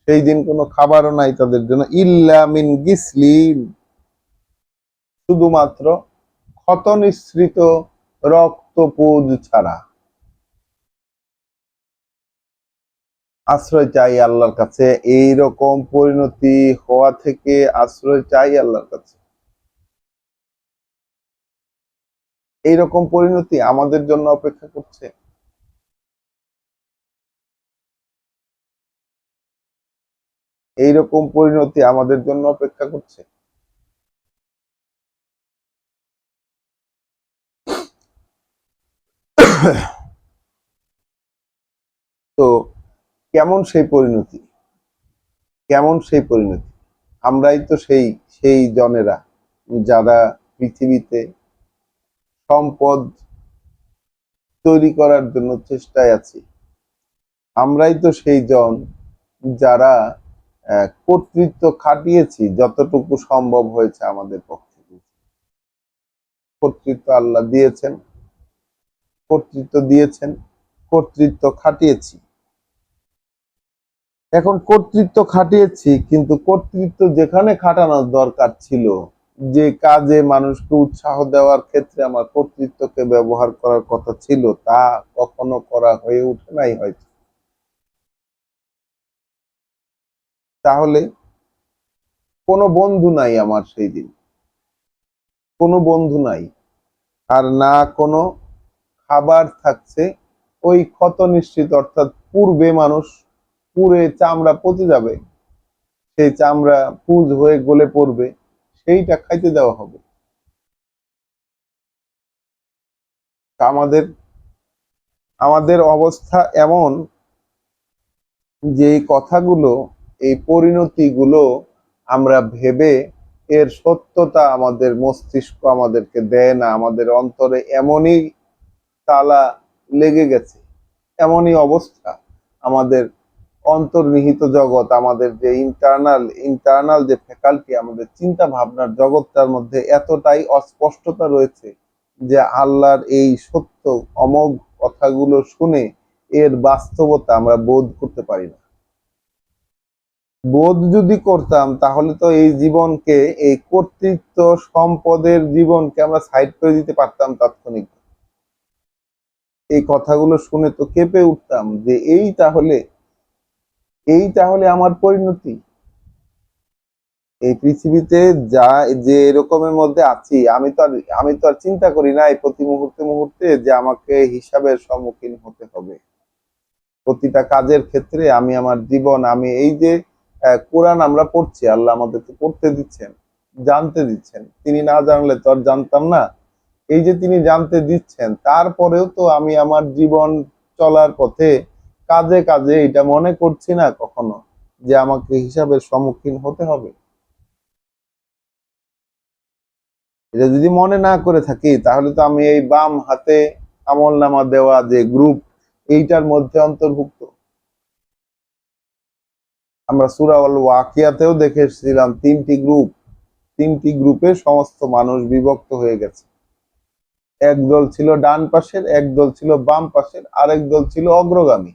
সেই দিন কোনো খাবারও নাই তাদের জন্য। ইল্লা মিন গিসলিন, শুধুমাত্র ক্ষত নিঃসৃত রক্তপুঞ্জ ছাড়া। আশ্রয় চাই আল্লাহর কাছে, এই রকম পরিণতি হওয়া থেকে আশ্রয় চাই আল্লাহর কাছে। এইরকম পরিণতি আমাদের জন্য অপেক্ষা করছে। এইরকম পরিণতি আমাদের জন্য অপেক্ষা করছে? তো কেমন সেই পরিণতি, কেমন সেই পরিণতি? আমরাই তো সেই সেই জনেরা যারা পৃথিবীতে সম্পদ তৈরি করার জন্য চেষ্টায় আছি। আমরাই তো সেই জন যারা কর্তৃত্ব খাটিয়েছি যতটুকু সম্ভব হয়েছে আমাদের পক্ষে। কর্তৃত্ব আল্লাহ দিয়েছেন, কর্তৃত্ব দিয়েছেন, কর্তৃত্ব খাটিয়েছি। এখন কর্তৃত্ব খাটিয়েছি, কিন্তু কর্তৃত্ব যেখানে খাটানোর দরকার ছিল, যে কাজে মানুষকে উৎসাহ দেওয়ার ক্ষেত্রে আমার কর্তৃত্বকে ব্যবহার করার কথা ছিল, তা কখনো করা হয়ে ওঠে নাই হয়তো। তাহলে কোনো বন্ধু নাই আমার সেই দিন, কোনো বন্ধু নাই, আর না কোনো খাবার থাকছে। ওই ক্ষত নিশ্চিত, অর্থাৎ পূর্বে মানুষ পুড়ে চামড়া পচে যাবে, সেই চামড়া পুজ হয়ে গলে পড়বে, সেইটা খাইতে দেওয়া হবে। আমাদের আমাদের অবস্থা এমন যে এই কথাগুলো, এই পরিণতিগুলো আমরা ভেবে এর সত্যতা আমাদের মস্তিষ্ক আমাদেরকে দেয় না। আমাদের অন্তরে এমনই তালা লেগে গেছে, এমনই অবস্থা, আমাদের অন্তর্নিহিত জগৎ, আমাদের যে ইন্টারনাল যে ফ্যাকাল্টি, আমাদের চিন্তা ভাবনার জগৎটার মধ্যে এতটাই অস্পষ্টতা রয়েছে যে আল্লাহর এই সত্য অমোঘ কথাগুলো শুনে এর বাস্তবতা আমরা বোধ করতে পারি না। বোধ যদি করতাম তাহলে তো এই জীবনকে, এই কর্তৃত্ব সম্পদের জীবনকে আমরা সাইড করে দিতে পারতাম তাৎক্ষণিক। এই কথাগুলো শুনে তো কেঁপে উঠতাম যে এই তাহলে আমার পরিণতি। এই পৃথিবীতে যা যে এরকমের মধ্যে আছি, আমি তো আর চিন্তা করি না এই প্রতি মুহূর্তে মুহূর্তে যে আমাকে হিসাবের সম্মুখীন হতে হবে। প্রতিটা কাজের ক্ষেত্রে আমি আমার জীবন, আমি এই যে কোরআন আমরা পড়ছি, আল্লাহ আমাদেরকে পড়তে দিচ্ছেন, জানতে দিচ্ছেন। তিনি না জানলে তো আর জানতাম না। এই যে তিনি জানতে দিচ্ছেন, তারপরেও তো আমি আমার জীবন চলার পথে কাজে কাজে এটা মনে করছি না কখনো যে আমাকে হিসাবের সম্মুখীন হতে হবে। এটা যদি মনে না করে থাকি, তাহলে তো আমি এই বাম হাতে আমল নামা দেওয়া যে গ্রুপ, এইটার মধ্যে অন্তর্ভুক্ত। আমরা সূরা আল ওয়াকিয়াতেও দেখেছিলাম তিনটি গ্রুপে সমস্ত মানুষ বিভক্ত হয়ে গেছে। এক দল ছিল ডান পাশের, এক দল ছিল বাম পাশের, আরেক দল ছিল অগ্রগামী।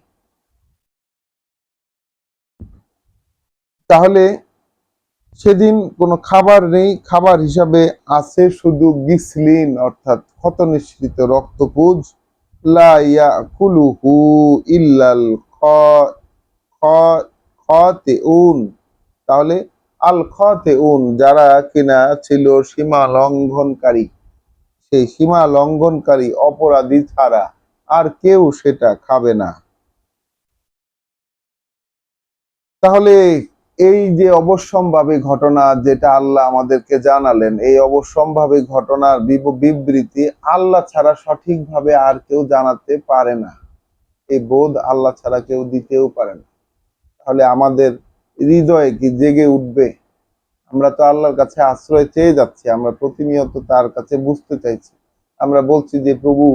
তাহলে সেদিন কোনো খাবার নেই, খাবার হিসাবে আছে শুধু গিসলিন, অর্থাৎ ক্ষত নিঃসৃত রক্তপুঞ্জ। লা ইয়াকুলুহু ইল্লাল খাতিউন। তাহলে আল খাতিউন, যারা কিনা ছিল সীমা লঙ্ঘনকারী, সেই সীমা লঙ্ঘনকারী অপরাধী ছাড়া আর কেউ সেটা খাবে না। তাহলে এই যে অবশ্যম্ভাবী ঘটনা যেটা আল্লাহ আমাদেরকে জানালেন, এই অবশ্যম্ভাবী ঘটনার বিবৃতি আল্লাহ ছাড়া সঠিকভাবে আর কেউ জানাতে পারে না। এই বোধ আল্লাহ ছাড়া কেউ দিতেও পারে না। তাহলে আমাদের হৃদয়ে কি জেগে উঠবে? আমরা তো আল্লাহর কাছে আশ্রয় চেয়ে যাচ্ছি, আমরা প্রতিনিয়ত তার কাছে বুঝতে চাইছি। আমরা বলছি যে প্রভু,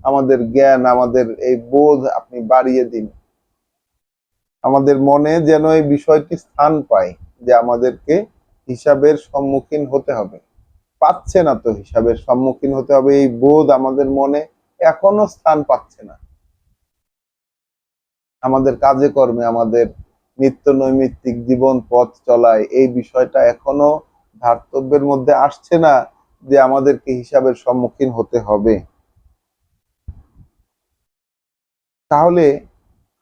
আমাদের জ্ঞান, আমাদের এই বোধ আপনি বাড়িয়ে দিন। আমাদের মনে যেন এই বিষয়টি স্থান পায় যে আমাদেরকে হিসাবের সম্মুখীন হতে হবে। পাচ্ছে না তো, হিসাবের সম্মুখীন হতে হবে, এই বোধ আমাদের মনে এখনো স্থান পাচ্ছে না। আমাদের কাজে কর্মে, আমাদের নিত্য নৈমিত্তিক জীবন পথ চলায় এই বিষয়টা এখনো ধার্তব্যের মধ্যে আসছে না যে আমাদেরকে হিসাবের সম্মুখীন হতে হবে। তাহলে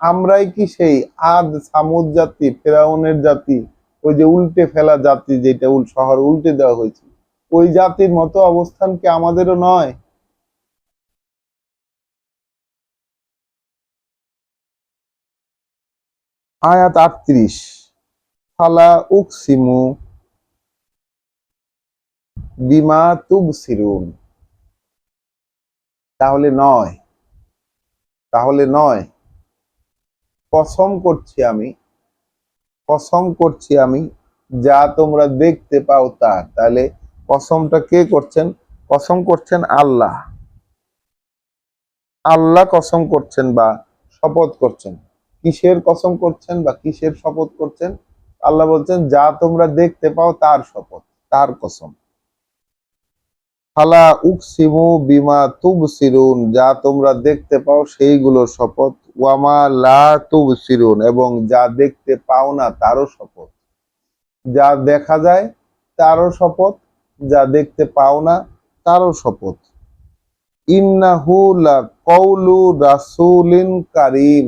আমরাই কি সেই আদ সামুদ জাতি, ফেরাউনের জাতি, ওই যে উল্টে ফেলা জাতি, যেটা শহর উল্টে দেওয়া হয়েছে, ওই জাতির মতো অবস্থান কি আমাদেরও নয়? আয়াত 38, ফালা উকসিমু বিমা তুবসিরুন, তাহলে নয়, তাহলে নয়, কসম করছি আমি, কসম করছি আমি যা তোমরা দেখতে পাও তার। তাহলে কসমটা কে করছেন? কসম করছেন আল্লাহ। আল্লাহ কসম করছেন বা শপথ করছেন। কিসের কসম করছেন বা কিসের শপথ করছেন? আল্লাহ বলছেন যা তোমরা দেখতে পাও তার শপথ, তার কসম। ফালা উকসিমু বিমা তুবসিরুন, যা তোমরা দেখতে পাও সেইগুলোর শপথ। ওয়ামা লা তুবসিরুন, এবং যা দেখতে পাও না তারও শপথ। যা দেখা যায় তারও শপথ, যা দেখতে পাও না তারও শপথ। ইন্নাহু লাকাউলু রাসূলিন কারীম,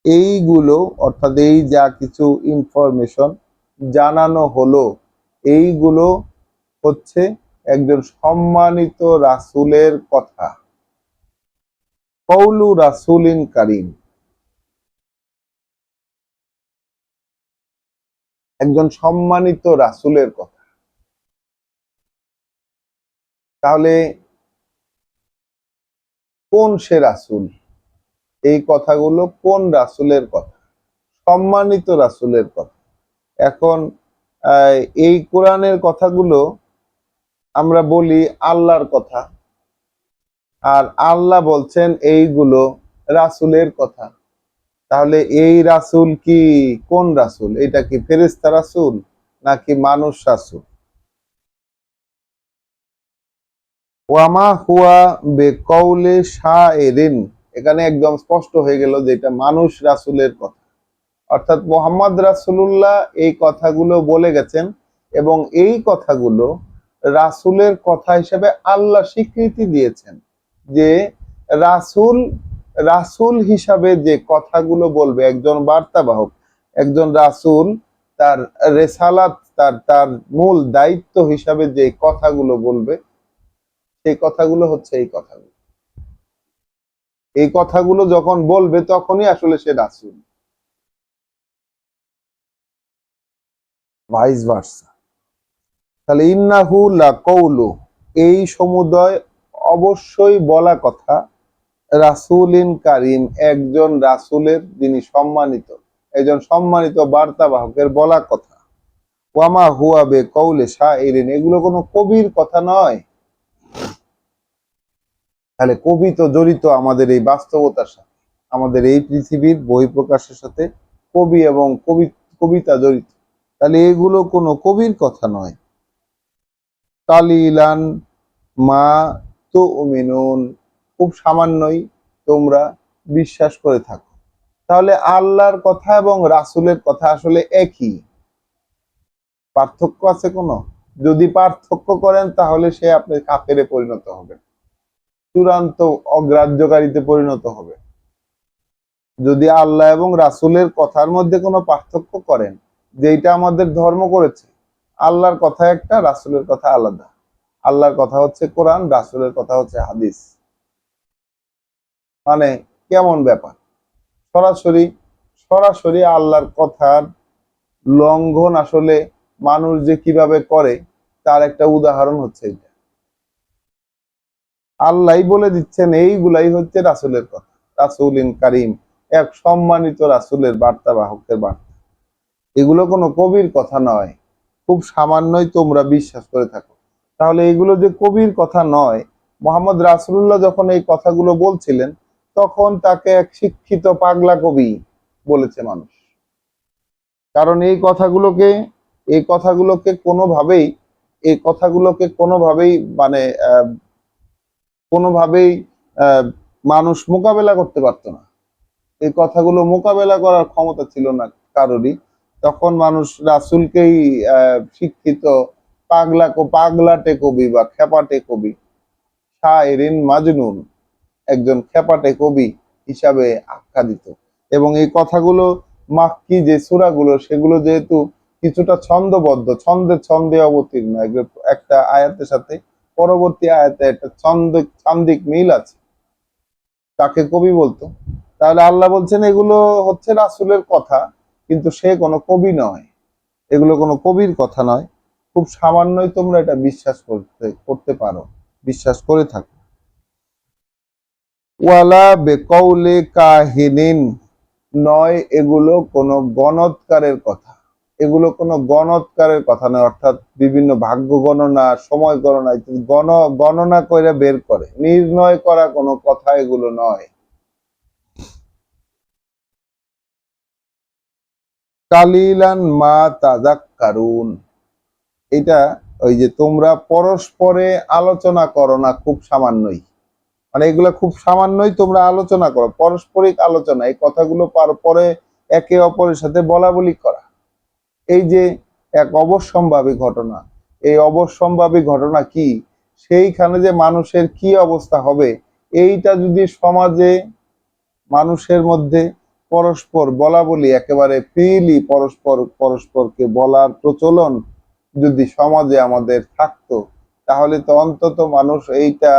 এইগুলো অর্থাৎ এই যা কিছু ইনফরমেশন জানানো হলো, এইগুলো হচ্ছে একজন সম্মানিত রাসূলের কথা। কওলু রাসূলিন কারীম, একজন সম্মানিত রাসূলের কথা। তাহলে কোন সে রাসূল? এই কথাগুলো কোন রাসূলের কথা? সম্মানিত রাসূলের কথা। এখন এই কোরআনের কথাগুলো আমরা বলি আল্লাহর কথা, আর আল্লাহ বলছেন এইগুলো রাসূলের কথা। তাহলে এই রাসূল কি কোন রাসূল? এটা কি ফেরেশতা রাসূল নাকি মানুষ রাসূল? ওয়ামা হুয়া বেকাউলি শাইরিন, এখানে একদম স্পষ্ট হয়ে গেল যে এটা মানুষ রাসূলের কথা। অর্থাৎ মোহাম্মদ রাসূলুল্লাহ এই কথাগুলো বলে গেছেন, এবং এই কথাগুলো রাসূলের কথা হিসেবে আল্লাহ স্বীকৃতি দিয়েছেন যে রাসূল, রাসূল হিসাবে যে কথাগুলো বলবে একজন বার্তাবাহক, একজন রাসূল তার রেসালাত, তার তার মূল দায়িত্ব হিসাবে যে কথাগুলো বলবে, সেই কথাগুলো হচ্ছে এই কথাগুলো। এই কথাগুলো যখন বলবে তখনই আসলে সে রাসূল, ভাইস ভার্সা। তাহলে ইন্নাহু লাকাউলু, এই সমুদয় অবশ্যই বলা কথা, রাসূলিন কারীম, একজন রাসূলের যিনি সম্মানিত, একজন সম্মানিত বার্তাবাহকের বলা কথা। ওয়ামা হুয়া বিকাউলি শাইরিন, এগুলো কোনো কবির কথা নয়। তাহলে কবি তো জড়িত আমাদের এই বাস্তবতার সাথে, আমাদের এই পৃথিবীর বহিঃপ্রকাশের সাথে কবি এবং কবিতা জড়িত। তাহলে এগুলো কোনো কবির কথা নয়। কালিলান মা তুমিনুন, খুব সামান্যই তোমরা বিশ্বাস করে থাকো। তাহলে আল্লাহর কথা এবং রাসূলের কথা আসলে একই, পার্থক্য আছে কোনো? যদি পার্থক্য করেন তাহলে সে আপনি কাফেরে পরিণত হবেন, চূড়ান্ত অগ্রাহ্যকারীতে পরিণত হবে। যদি আল্লাহ এবং রাসূলের কথার মধ্যে কোনো পার্থক্য করেন, যেটা আমাদের ধর্ম করেছে, আল্লাহর কথা একটা, রাসূলের কথা আলাদা। আল্লাহর কথা হচ্ছে কোরআন, রাসূলের কথা হচ্ছে হাদিস। মানে কেমন ব্যাপার? সরাসরি সরাসরি আল্লাহর কথার লঙ্ঘন আসলে মানুষ যে কিভাবে করে তার একটা উদাহরণ হচ্ছে এটা। আল্লাহ বলে দিচ্ছেন এইগুলাই হচ্ছে রাসূলের কথা, রাসূলিন কারীম, এক সম্মানিত রাসূলের বার্তাবাহকের বার্তা। এগুলো কোনো কবির কথা নয়, খুব সামান্যই তোমরা বিশ্বাস করে থাকো। তাহলে এগুলো যে কবির কথা নয়, মোহাম্মদ রাসূলুল্লাহ যখন এই কথাগুলো বলছিলেন তখন তাকে এক শিক্ষিত পাগলা কবি বলেছে মানুষ। কারণ এই কথাগুলোকে কোনোভাবেই, এই কথাগুলোকে কোনোভাবেই মানে কোনোভাবেই মানুষ মোকাবেলা করতে পারতো না। এই কথাগুলো মোকাবেলা করার ক্ষমতা ছিল না কারোরই। তখন মানুষ রাসূলকেই শিক্ষিত পাগলাটে কবি বা খেপাটে কবি, শায়রিন মাজনুন, একজন খেপাটে কবি হিসাবে আখ্যা দিত। এবং এই কথাগুলো মাক্কি যে সূরাগুলো, সেগুলো যেহেতু কিছুটা ছন্দবদ্ধ, ছন্দে ছন্দে অবতীর্ণ, একটা আয়াতের সাথে পরবর্তী আয়াতে একটা ছান্দিক মিল আছে, তাকে কবি বলতো। তাহলে আল্লাহ বলছেন এগুলো হচ্ছে রাসূলের কথা, কিন্তু সে কোনো কবি নয়, এগুলো কোনো কবির কথা নয়। খুব সামান্যই তোমরা এটা বিশ্বাস করতে পারো, বিশ্বাস করে থাকো। ওয়ালা বেকৌলে কাহিনিন, নয় এগুলো কোনো গণৎকারের কথা, এগুলো কোনো গণৎকারের কথা নয়, অর্থাৎ বিভিন্ন ভাগ্য গণনা, সময় গণনা ইত্যাদি গণনা করে বের করে নির্ণয় করা কোনো কথা এগুলো নয়। কালিলান মা তাযাক্কারুন, এটা ওই যে তোমরা পরস্পরে আলোচনা করো না, খুব সামান্যই, মানে এগুলো খুব সামান্যই তোমরা আলোচনা করো, পারস্পরিক আলোচনা, এই কথাগুলো পরে একে অপরের সাথে বলা বলি করা। এই যে এক অবশ্যম্ভাবী ঘটনা, এই অবশ্যম্ভাবী ঘটনা কি, সেইখানে যে মানুষের কি অবস্থা হবে, এইটা যদি সমাজে মানুষের মধ্যে পরস্পর বলা বলি, একেবারে ফ্রিলি পরস্পরকে বলার প্রচলন যদি সমাজে আমাদের থাকতো, তাহলে তো অন্তত মানুষ এইটা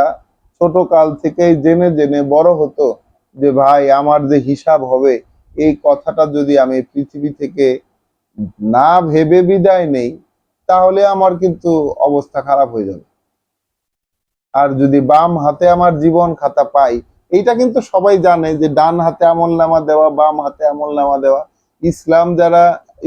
ছোট কাল থেকেই জেনে জেনে বড় হতো যে ভাই আমার যে হিসাব হবে, এই কথাটা যদি আমি পৃথিবী থেকে না ভেবে বিদায় নেই, তাহলে আমার কিন্তু অবস্থা খারাপ হয়ে যাবে। আর যদি বাম হাতে আমার জীবন খাতা পাই, এইটা কিন্তু সবাই জানে যে ডান হাতে আমলনামা দেওয়া, বাম হাতে আমলনামা দেওয়া।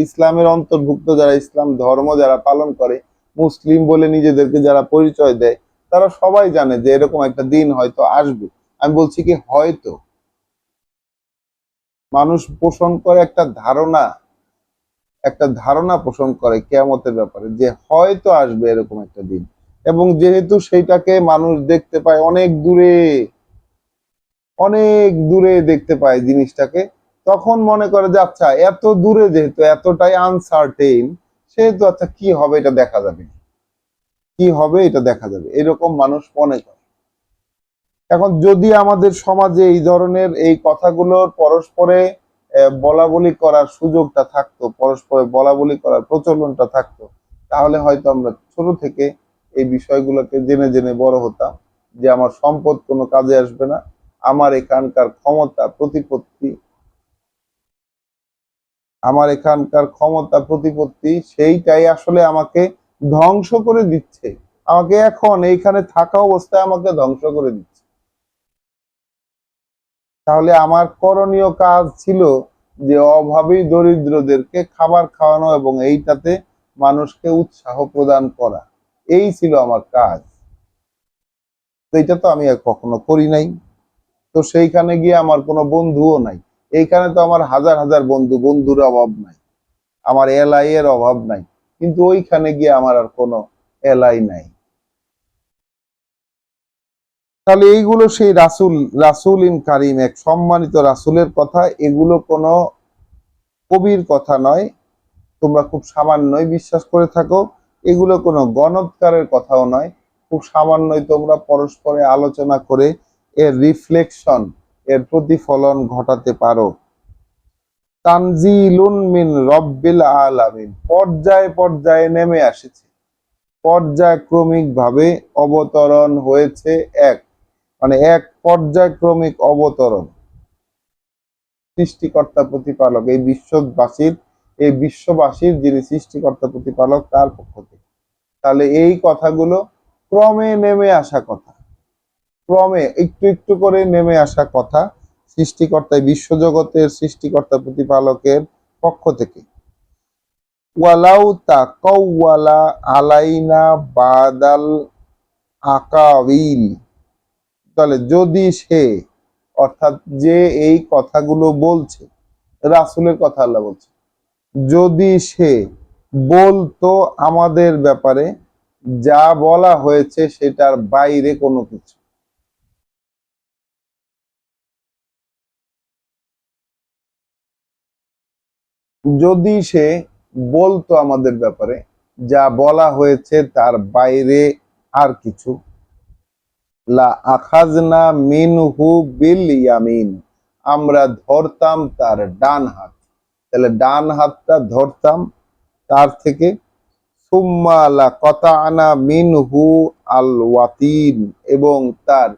ইসলামের অন্তর্ভুক্ত যারা, ইসলাম ধর্ম যারা পালন করে, মুসলিম বলে নিজেদেরকে যারা পরিচয় দেয়, তারা সবাই জানে যে এরকম একটা দিন হয়তো আসবে। আমি বলছি কি হয়তো, মানুষ পোষণ করে একটা ধারণা পোষণ করে কিয়ামতের ব্যাপারে, যে হয়তো আসবে এরকম একটা দিন। এবং যেহেতু সেইটাকে মানুষ দেখতে পায় অনেক দূরে দেখতে পায় জিনিসটাকে, তখন মনে করে যে আচ্ছা এত দূরে, যেহেতু এতটাই আনসার্টেইন, সেহেতু আচ্ছা কি হবে এটা দেখা যাবে, কি হবে এটা দেখা যাবে, এরকম মানুষ মনে করে। এখন যদি আমাদের সমাজে এই ধরনের এই কথাগুলোর পরস্পরে বলা বলি করার সুযোগটা থাকতো, পরস্পরে বলা বলি করার প্রচলনটা থাকতো, তাহলে হয়তো আমরা ছোট থেকে এই বিষয়গুলোকে জেনে জেনে বড় হতাম যে আমার সম্পদ কোনো কাজে আসবে না, আমার এখানকার ক্ষমতা প্রতিপত্তি সেইটাই আসলে আমাকে ধ্বংস করে দিচ্ছে, আমাকে এখন এইখানে থাকা অবস্থায় আমাকে ধ্বংস করে দিচ্ছে। তাহলে আমার করণীয় কাজ ছিল যে অভাবী দরিদ্রদেরকে খাবার খাওয়ানো এবং এইটাতে মানুষকে উৎসাহ প্রদান করা, এই ছিল আমার কাজ। তো এটা তো আমি আর কখনো করি নাই। তো সেইখানে গিয়ে আমার কোনো বন্ধুও নাই, এইখানে তো আমার হাজার হাজার বন্ধুর অভাব নাই, আমার এলাই এর অভাব নাই, কিন্তু ওইখানে গিয়ে আমার আর কোনো এলাই নাই। তাহলে এইগুলো সেই রাসূল ইন কারিম, এক সম্মানিত রাসূলের কথা, এগুলো কোনো কবির কথা নয়, তোমরা খুব সামান্যই বিশ্বাস করে থাকো। এগুলো কোনো গণৎকারের কথাও নয়, খুব সামান্যই তোমরা পরস্পরে আলোচনা করে এর রিফ্লেকশন, এর প্রতিফলন ঘটাতে পারো। তানজিলুন মিন রব্বিল আলামিন, পর্যায়ে পর্যায়ে নেমে আসেছে, পর্যায়ক্রমিক ভাবে অবতরণ হয়েছে, মানে এক পর্যায়ক্রমিক অবতরণ সৃষ্টিকর্তা প্রতিপালক, এই বিশ্ববাসীর যিনি সৃষ্টিকর্তা প্রতিপালক তার পক্ষ থেকে। তাহলে এই কথাগুলো ক্রমে নেমে আসা কথা, ক্রমে একটু একটু করে নেমে আসা কথা, সৃষ্টিকর্তা, বিশ্বজগতের সৃষ্টিকর্তা প্রতিপালকের পক্ষ থেকে। ওয়ালাউ তাকাওয়ালা আলাইনা বাদাল আকাবিল, তাহলে যদি সে, অর্থাৎ যে এই কথাগুলো বলছে, রাসূলের কথা আল্লাহ বলছে, যদি সে বলতো আমাদের ব্যাপারে যা বলা হয়েছে সেটার বাইরে কোনো কিছু, যদি সে বলতো আমাদের ব্যাপারে যা বলা হয়েছে তার বাইরে আর কিছু, লা আখাজনা মিনহু বিল ইয়ামিন, আমরা ধরতাম তার ডান হাত, তাহলে ডান হাতটা ধরতাম তার থেকে। সুম্মা লা কাতানা মিনহু আল ওয়াতিন, এবং তার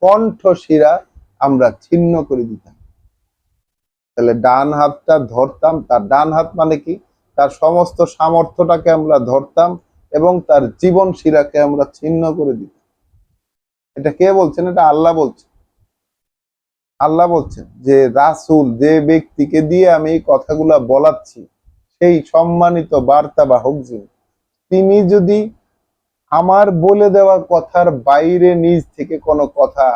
কণ্ঠশিরা আমরা ছিন্ন করে দিতাম। তাহলে ডান হাতটা ধরতাম, তার ডান হাত মানে কি, তার সমস্ত সামর্থ্যটাকে আমরা ধরতাম এবং তার জীবন শিরাকে আমরা ছিন্ন করে দিতাম। এটা কে বলছেন? এটা আল্লাহ বলছেন। আল্লাহ বলছেন যে রাসূল, যে ব্যক্তিকে দিয়ে আমি এই কথাগুলা বলাচ্ছি, সেই সম্মানিত বার্তাবাহক যিনি, তিনি যদি আমার বলে দেওয়া কথার বাইরে নিজ থেকে কোনো কথা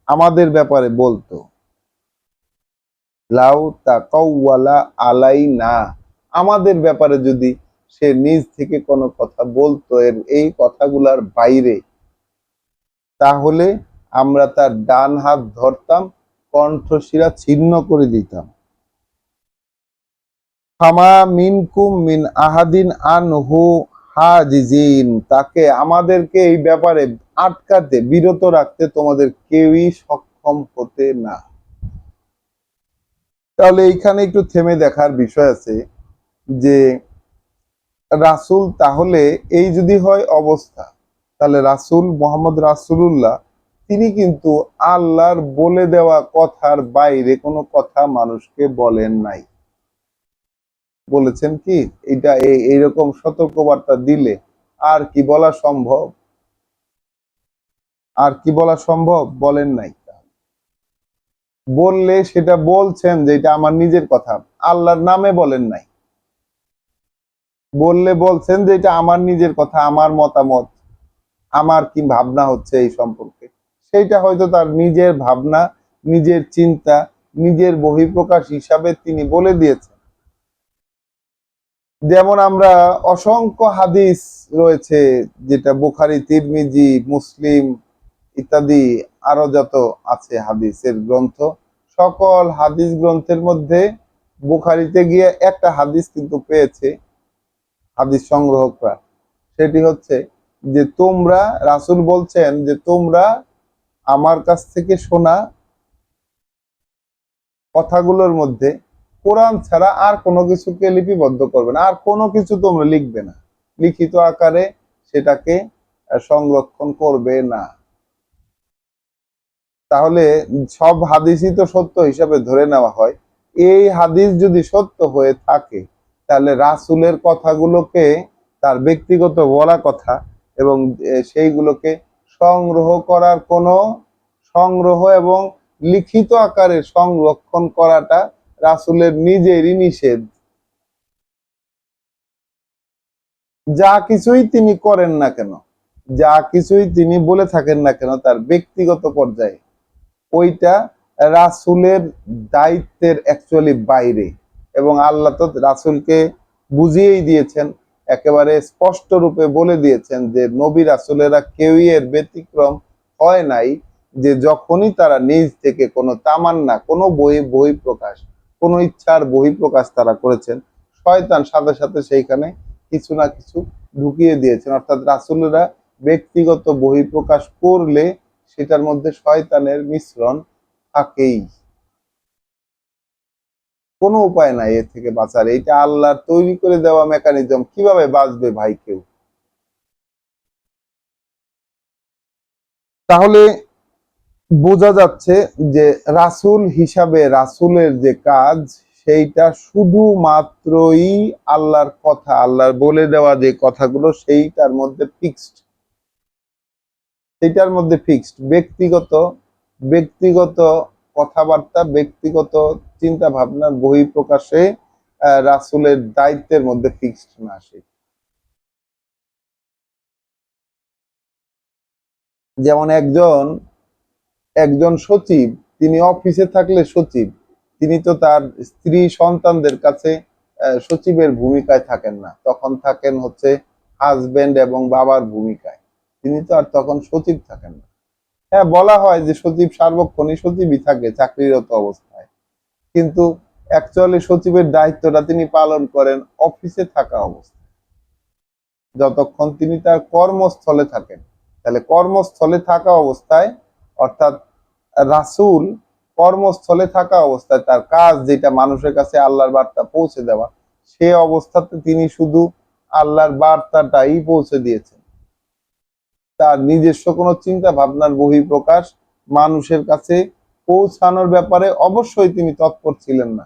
আমাদের ব্যাপারে বলতো, লাউ তাকাওয়ালা আলাইনা, আমাদের ব্যাপারে যদি সে নিজ থেকে কোনো কথা বলতো এর এই কথাগুলার বাইরে, তাহলে আমরা তার ডান হাত ধরতাম, কণ্ঠশিরা ছিন্ন করে দিতাম। ফামা মিনকুম মিন আহাদিন আনহু হাজিজিন, তাকে, আমাদেরকে এই ব্যাপারে আটকাতে, বিরত রাখতে তোমাদের কেউই সক্ষম হতে না। তাহলে এইখানে একটু থেমে দেখার বিষয় আছে যে রাসূল, তাহলে এই যদি হয় অবস্থা, তাহলে রাসূল মোহাম্মদ রাসূলুল্লাহ তিনি কিন্তু আল্লাহর বলে দেওয়া কথার বাইরে কোনো কথা মানুষকে বলেন নাই। বলেছেন কি, এটা এইরকম সতর্কবার্তা দিলে আর কি বলা সম্ভব? আর কি বলা সম্ভব? বলেন নাই। বললে সেটা বলছেন যে এটা আমার নিজের কথা, আল্লাহর নামে বলেন নাই। বললে বলছেন যে এটা আমার নিজের কথা, আমার মতামত, আমার কি ভাবনা হচ্ছে এই সম্পর্কে, সেইটা হয়তো তার নিজের ভাবনা, নিজের চিন্তা, নিজের বহিঃপ্রকাশ হিসাবে তিনি বলে দিয়েছেন। যেমন আমরা অসংখ্য হাদিস রয়েছে, যেটা বুখারী, তিরমিজি, মুসলিম ইত্যাদি আরো যত আছে হাদিসের গ্রন্থ, সকল হাদিস গ্রন্থের মধ্যে বুখারীতে গিয়ে একটা হাদিস কিন্তু পেয়েছে হাদিস সংগ্রহকরা, সেটি হচ্ছে যে তোমরা, রাসূল বলছেন যে তোমরা আমার কাছ থেকে শোনা কথাগুলোর মধ্যে কোরআন ছাড়া আর কোনো কিছুকে লিপিবদ্ধ করবে না, আর কোনো কিছু তোমরা লিখবে না, লিখিত আকারে সেটাকে সংরক্ষণ করবে না। তাহলে সব হাদিসই তো সত্য হিসাবে ধরে নেওয়া হয়। এই হাদিস যদি সত্য হয়ে থাকে, তাহলে রাসূলের কথাগুলোকে, তার ব্যক্তিগত বলা কথা এবং সেইগুলোকে সংগ্রহ করার কোনো, সংগ্রহ এবং লিখিত আকারে সংরক্ষণ করাটা রাসূলের নিজেরই নিষেধ। যা কিছুই তিনি করেন না কেন, যা কিছুই তিনি বলে থাকেন না কেন তার ব্যক্তিগত পর্যায়ে, ওইটা রাসূলের দায়িত্বের অ্যাকচুয়ালি বাইরে। এবং আল্লাহ তো রাসূলকে বুঝিয়েই দিয়েছেন, একেবারে স্পষ্ট রূপে বলে দিয়েছেন যে নবী রাসূলেরা কেউই এর ব্যতিক্রম হয় নাই, যে যখনই তারা নিজ থেকে কোনো তামান্না, কোনো বহিঃপ্রকাশ, কোনো ইচ্ছার বহিঃপ্রকাশ তারা করেছেন, শয়তান সাথে সাথে সেইখানে কিছু না কিছু ঢুকিয়ে দিয়েছেন। অর্থাৎ রাসূলেরা ব্যক্তিগত বহিঃপ্রকাশ করলে সেটার মধ্যে শয়তানের মিশ্রণ থাকেই, কোনো উপায় নাই এর থেকে বাঁচার। এইটা আল্লাহর তৈরি করে দেওয়া মেকানিজম, কিভাবে বাঁচবে ভাই কেউ? তাহলে বোঝা যাচ্ছে যে রাসূল হিসাবে রাসূলের যে কাজ, সেইটা শুধুমাত্রই আল্লাহর কথা, আল্লাহর বলে দেওয়া যে কথাগুলো সেইটার মধ্যে ফিক্সড, সেইটার মধ্যে ফিক্সড। ব্যক্তিগত ব্যক্তিগত কথাবার্তা, ব্যক্তিগত চিন্তা ভাবনার বহিঃপ্রকাশে রাসূলের দায়িত্বের মধ্যে ফিক্সড না আসে। যেমন একজন একজন সচিব, তিনি অফিসে থাকলে সচিব, তিনি তো তার স্ত্রী সন্তানদের কাছে সচিবের ভূমিকায় থাকেন না, তখন থাকেন হচ্ছে হাজবেন্ড এবং বাবার ভূমিকায়। তিনি তো আর তখন সচিব থাকেন না। হ্যাঁ, বলা হয় যে সচিব সার্বক্ষণিক সচিবই থাকে চাকরিরত অবস্থায়, কিন্তু অ্যাকচুয়ালি সচিবের দায়িত্বটা তিনি পালন করেন অফিসে থাকা অবস্থায়, যতক্ষণ তিনি তার কর্মস্থলে থাকেন। তাহলে কর্মস্থলে থাকা অবস্থায়, অর্থাৎ রাসূল কর্মস্থলে থাকা অবস্থায় তার কাজ যেটা মানুষের কাছে আল্লাহর বার্তা পৌঁছে দেওয়া, সে অবস্থাতে তিনি শুধু আল্লাহর বার্তাটাই পৌঁছে দিয়েছেন। তার নিজস্ব কোনো চিন্তা ভাবনার বহিঃপ্রকাশ মানুষের কাছে পৌঁছানোর ব্যাপারে অবশ্যই তিনি তৎপর ছিলেন না।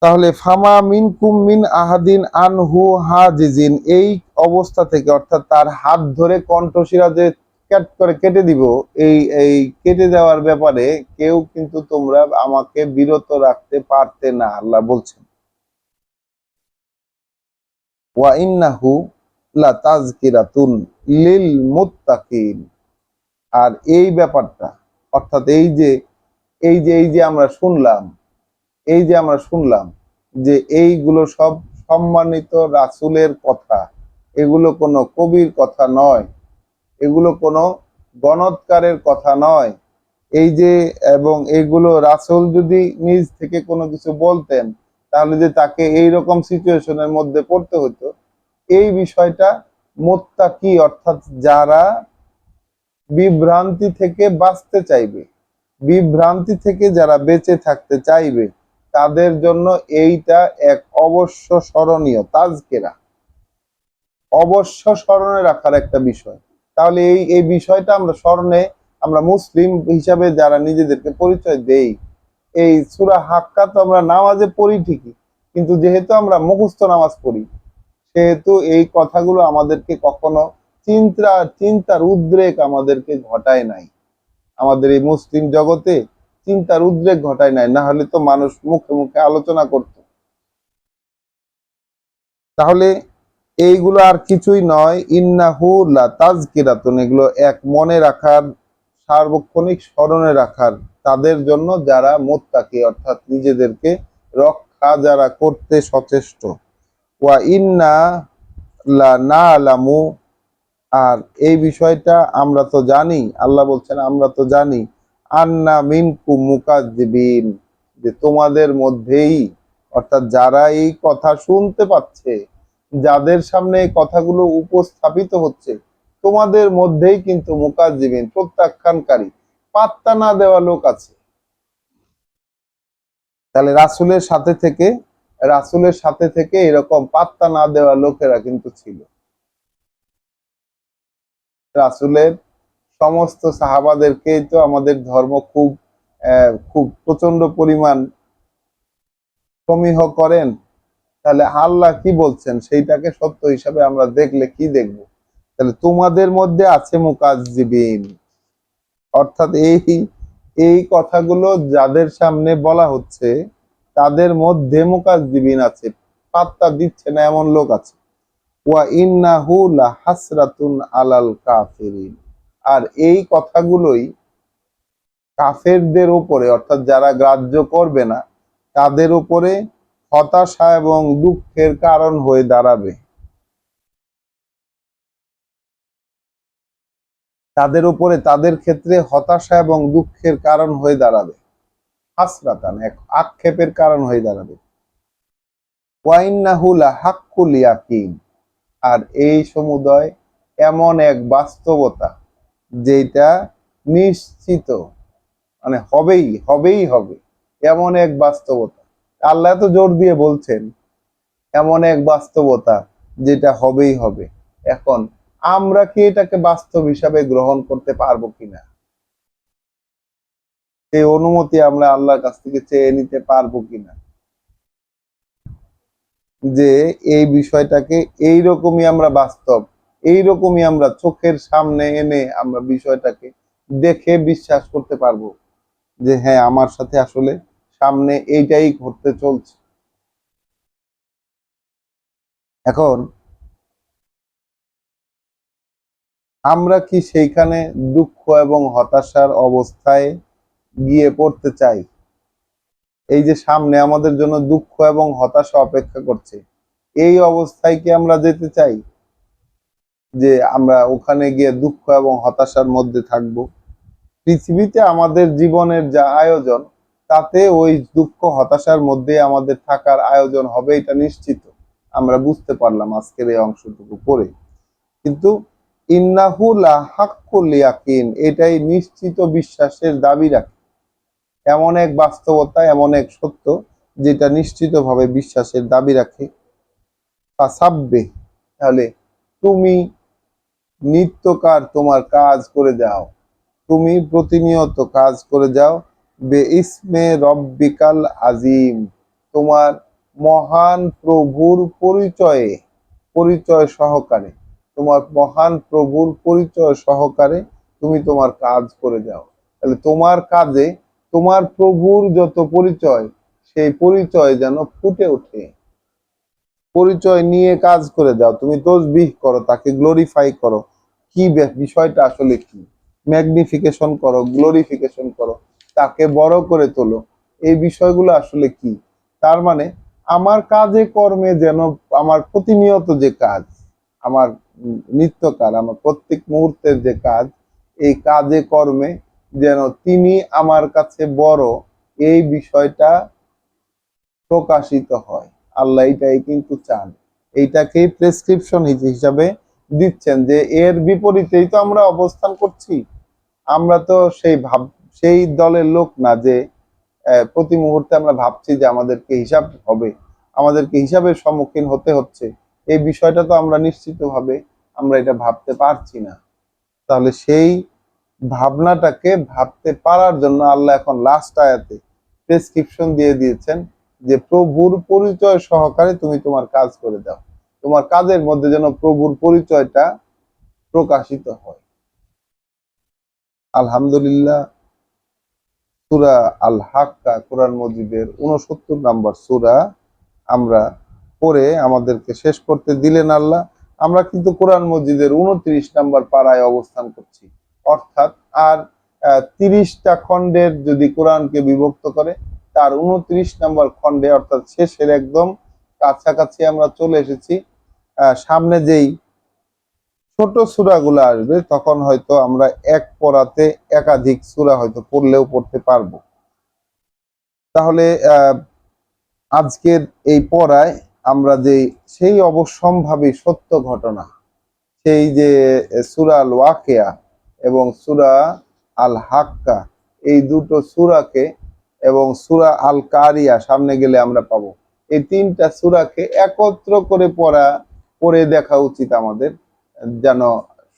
তাহলে ফামা মিনকুম মিন আহাদিন আনহু হাজিজিন, এই অবস্থা থেকে অর্থাৎ তার হাত ধরে কণ্ঠশিরা যে ক্যাট করে কেটে দিব, এই এই কেটে দেওয়ার ব্যাপারে কেউ কিন্তু তোমরা আমাকে বিরত রাখতে পারতে না, আল্লাহ বলছেন। ওয়া ইন্নাহু লা তাযকিরাতুন লিল মুত্তাকিন, আর এই ব্যাপারটা অর্থাৎ এই যে আমরা শুনলাম যে এইগুলো সব সম্মানিত রাসূলের কথা, এগুলো কোনো কবির কথা নয়, এগুলো কোনো গণৎকারের কথা নয়। এই যে এবং এগুলো রাসূল যদি নিজ থেকে কোনো কিছু বলতেন, তাহলে যে তাকে এই রকম সিচুয়েশনের মধ্যে পড়তে হতো, এই বিষয়টা মুত্তাকি অর্থাৎ যারা বিভ্রান্তি থেকে বাঁচতে চাইবে, বিভ্রান্তি থেকে যারা বেঁচে থাকতে চাইবে, তাদের জন্য এইটা এক অবশ্য স্মরণীয় তাজকেরা, অবশ্য স্মরণে রাখার একটা বিষয়। তাহলে এই বিষয়টা আমরা স্মরণে, আমরা মুসলিম হিসাবে যারা নিজেদেরকে পরিচয় দেই, এই সূরা হাক্কা তো আমরা নামাজে পড়ি ঠিকই, কিন্তু যেহেতু আমরা মুখস্থ নামাজ পড়ি, সেহেতু এই কথাগুলো আমাদেরকে কখনো চিন্তার উদ্রেক আমাদেরকে ঘটায় নাই, আমাদের এই মুসলিম জগতে চিন্তার উদ্রেক ঘটায় নাই, না হলে তো মানুষ মুখে মুখে আলোচনা করত। তাহলে এইগুলো আর কিছুই নয়, ইন্নাহু লা তাযকিরাতুন, এগুলো এক মনে রাখার, সার্বক্ষণিক স্মরণে রাখার তাদের জন্য যারা মুত্তাকি অর্থাৎ নিজেদেরকে রক্ষা যারা করতে সচেষ্ট। ওয়া ইন্না লা না'লামু, আর এই বিষয়টা আমরা তো জানি, আল্লাহ বলছেন আমরা তো জানি, আন্না মিনকুম মুকাজ্জিবিন, যে তোমাদের মধ্যেই অর্থাৎ যারা এই কথা শুনতে পাচ্ছে, যাদের সামনে এই কথাগুলো উপস্থাপিত হচ্ছে, তোমাদের মধ্যেই কিন্তু মুকাজ্জিবিন প্রত্যাখ্যানকারী, পাত্তা না দেওয়া লোক আছে। তাহলে রাসূলের সাথে থেকে এরকম পাত্তা না দেওয়া লোকেরা কিন্তু ছিল। রাসূলের সমস্ত সাহাবাদেরকেই তো আমাদের ধর্ম খুব প্রচন্ড পরিমাণ সমীহ করেন। তাহলে আল্লাহ কি বলছেন সেইটাকে সত্য হিসাবে আমরা দেখলে কি দেখব? তাহলে তোমাদের মধ্যে আছে মুকাজ্জিবিন, অর্থাৎ এই কথাগুলো যাদের সামনে বলা হচ্ছে তাদের মধ্যে মুকাজ্জিবিন আছে, পাত্তা দিচ্ছে না এমন লোক আছে। ওয়া ইন্নাহু লাহাসরাতুন আলাল কাফিরিন, আর এই কথাগুলোই কাফেরদের উপরে অর্থাৎ যারা গ্রাহ্য করবে না তাদের উপরে হতাশা এবং দুঃখের কারণ হয়ে দাঁড়াবে, তাদের উপরে তাদের ক্ষেত্রে হতাশা এবং দুঃখের কারণ হয়ে দাঁড়াবে, হাসরাতান এক আক্ষেপের কারণ হয়ে দাঁড়াবে। ওয়াইন্নাহু লাহাক্কুল ইয়াকিন, আর এই সমুদয় এমন এক বাস্তবতা যেটা নিশ্চিত, মানে হবেই হবে, এমন এক বাস্তবতা। আল্লাহ তো জোর দিয়ে বলছেন এমন এক বাস্তবতা যেটা হবেই হবে। এখন আমরা কি এটাকে বাস্তব হিসাবে গ্রহণ করতে পারবো কিনা, সেই অনুমতি আমরা আল্লাহর কাছ থেকে চেয়ে নিতে পারবো কিনা, যে এই বিষয়টাকে এইরকমই আমরা বাস্তব, এইরকমই আমরা চোখের সামনে এনে আমরা বিষয়টাকে দেখে বিশ্বাস করতে পারবো যে হ্যাঁ আমার সাথে আসলে সামনে এইটাই ঘটতে চলছে। এখন আমরা কি সেইখানে দুঃখ এবং হতাশার অবস্থায় গিয়ে পড়তে চাই? এই যে সামনে আমাদের জন্য দুঃখ এবং হতাশা অপেক্ষা করছে, এই অবস্থায় কি আমরা যেতে চাই যে আমরা ওখানে গিয়ে দুঃখ এবং হতাশার মধ্যে থাকব? পৃথিবীতে আমাদের জীবনের যা আয়োজন, তাতে ওই দুঃখ হতাশার মধ্যে আমাদের থাকার আয়োজন হবে, এটা নিশ্চিত। আমরা বুঝতে পারলাম আজকের এই অংশটুকু পড়ে। কিন্তু ইন্নাহু লাহাক্কুল ইয়াকিন, এটাই নিশ্চিত বিশ্বাসের দাবি রাখে, এমন এক বাস্তবতা, এমন এক সত্য যেটা নিশ্চিতভাবে বিশ্বাসের দাবি রাখে। ফাসাব্বিহ, তাহলে তুমি নিত্যকার তোমার কাজ করে যাও, তুমি প্রতিনিয়ত কাজ করে যাও, বে ইসমে রব্বিকাল আজিম, তোমার মহান প্রভুর পরিচয় সহকারে, তোমার মহান প্রভুর পরিচয় সহকারে তুমি তোমার কাজ করে যাও। তাহলে তোমার কাজে তোমার প্রভুর যত পরিচয়, সেই পরিচয় যেন ফুটে ওঠে। পরিচয় নিয়ে কাজ করে যাও, তুমি তসবিহ করো, তাকে গ্লোরিফাই করো। কি বিষয়টা আসলে কি, ম্যাগনিফিকেশন করো, গ্লোরিফিকেশন করো, তাকে বড় করে তোলো। এই বিষয়গুলো আসলে কি? তার মানে আমার কাজে কর্মে যেন আমার প্রতিনিয়ত যে কাজ, আমার নিত্যকার, আমার প্রত্যেক মুহূর্তের যে কাজ, এই কাজে কর্মে যেন তিনি আমার কাছে বড়, এই বিষয়টা প্রকাশিত হয়। আল্লাহ এটাই কিন্তু চান, এইটাকেই প্রেসক্রিপশন হিসাবে দিচ্ছেন যে এর বিপরীতেই তো আমরা অবস্থান করছি। আমরা তো সেই দলের লোক না যে প্রতি মুহূর্তে আমরা ভাবছি যে আমাদেরকে হিসাব হবে, আমাদেরকে হিসাবের সম্মুখীন হতে হচ্ছে। এই বিষয়টা তো আমরা নিশ্চিতভাবে আমরা এটা ভাবতে পারছি না। তাহলে সেই ভাবনাটাকে ভাবতে পারার জন্য আল্লাহ এখন লাস্ট আয়াতে প্রেসক্রিপশন দিয়ে দিয়েছেন যে প্রভুর পরিচয় সহকারে তুমি তোমার কাজ করে দাও। তোমার কাজের মধ্যে যেন প্রভুর পরিচয়টা প্রকাশিত হয়। আলহামদুলিল্লাহ, সূরা আল হাক্কা কোরআন মজিদের 69 নম্বর সূরা আমরা পড়ে আমাদেরকে শেষ করতে দিলেন আল্লাহ। আমরা কিন্তু কোরআন মজিদের 29 নম্বর পাড়ায় অবস্থান করছি। অর্থাৎ আর 30টা খণ্ডের যদি কোরআনকে বিভক্ত করে, তার 29 নম্বর খণ্ডে অর্থাৎ শেষের একদম কাছাকাছি আমরা চলে এসেছি। সামনে যেই ছোট সূরাগুলো আসবে তখন হয়তো আমরা এক পড়াতে একাধিক সূরা হয়তো পড়লেও পড়তে পারবো। তাহলে আজকের এই পড়ায় আমরা যে সেই অবশ্যম্ভাবী সত্য ঘটনা, সেই যে সূরা আল ওয়াকিয়া এবং সূরা আল হাক্কা, এই দুটো সূরাকে এবং সূরা আল কারিয়া সামনে গেলে আমরা পাবো, এই 3টা সূরাকে একত্র করে পড়ে দেখা উচিত আমাদের, যেন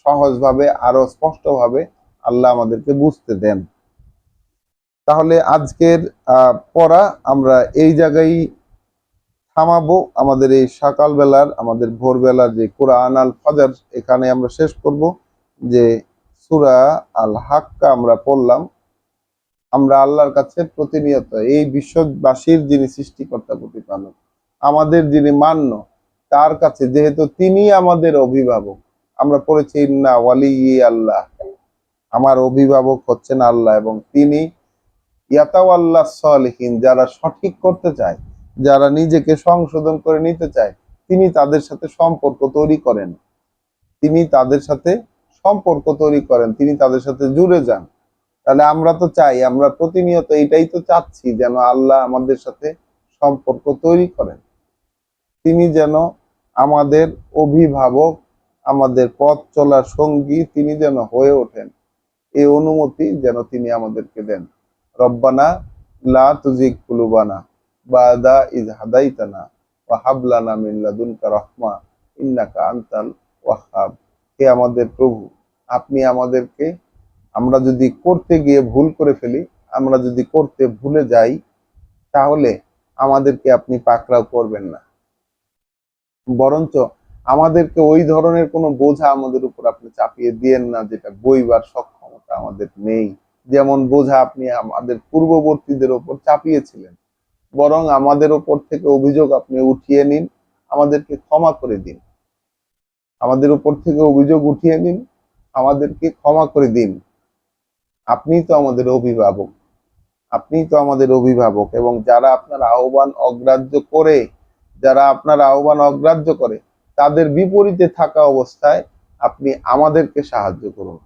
সহজভাবে আরো স্পষ্টভাবে আল্লাহ আমাদেরকে বুঝতে দেন। তাহলে আজকের পড়া আমরা এই জায়গায় থামাবো। আমাদের এই সকালবেলার, আমাদের ভোরবেলার যে কোরআন আল ফাজর, এখানে আমরা শেষ করব। যে সূরা আল হাক্কা আমরা পড়লাম। আমরা আল্লাহর কাছে প্রতিনিয়ত এই বিশ্ববাসীর যিনি সৃষ্টিকর্তা প্রতিপালক, আমাদের যিনি মান্য, তার কাছে যেহেতু তিনি আমাদের অভিভাবক, আমরা পড়েছি ইন্না ওয়ালি আল্লাহ, আমার অভিভাবক হচ্ছেন আল্লাহ, এবং তিনি ইয়াতাওয়াল্লাহ সালিহিন, যারা সঠিক করতে চায়, যারা নিজেকে সংশোধন করে নিতে চায়, তিনি তাদের সাথে সম্পর্ক তৈরি করেন, তিনি তাদের সাথে সম্পর্ক তৈরি করেন, তিনি তাদের সাথে জুড়ে যান। তাহলে আমরা তো চাই, আমরা প্রতিনিয়ত এটাই তো চাচ্ছি, যেন আল্লাহ আমাদের সাথে সম্পর্ক তৈরি করেন, তিনি যেন আমাদের অভিভাবক, আমাদের পথ চলার সঙ্গী তিনি যেন হয়ে ওঠেন, এই অনুমতি যেন তিনি আমাদেরকে দেন। রব্বানা লা তুজিগ কুলুবানা বাদা ইজ হাদাইতানা ওয়া হাব লানা মিন লাদুনকা রাহমা ইন্নাকা আনতাল ওয়াহ্হাব। হে আমাদের প্রভু, আপনি আমাদেরকে, আমরা যদি করতে গিয়ে ভুল করে ফেলি, আমরা যদি করতে ভুলে যাই, তাহলে আমাদেরকে আপনি পাকড়াও করবেন না, বরঞ্চ আমাদেরকে ওই ধরনের কোনো বোঝা আমাদের উপর আপনি চাপিয়ে দিয়েন না যেটা বইবার সক্ষমতা আমাদের নেই। যেমন বোঝা আপনি আমাদের পূর্ববর্তীদের ওপর চাপিয়েছিলেন, বরং আমাদের ওপর থেকে অভিযোগ আপনি উঠিয়ে নিন, আমাদেরকে ক্ষমা করে দিন। আমাদের উপর থেকে অভিযোগ উঠিয়ে নিন, আমাদেরকে ক্ষমা করে দিন। আপনিই তো আমাদের অভিভাবক, আপনিই তো আমাদের অভিভাবক, এবং যারা আপনার আহ্বান অগ্রাহ্য করে, যারা আপনার আহ্বান অগ্রাহ্য করে, তাদের বিপরীতে থাকা অবস্থায় আপনি আমাদেরকে সাহায্য করুন।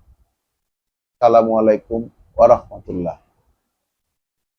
আসসালামু আলাইকুম ওয়া রাহমাতুল্লাহ।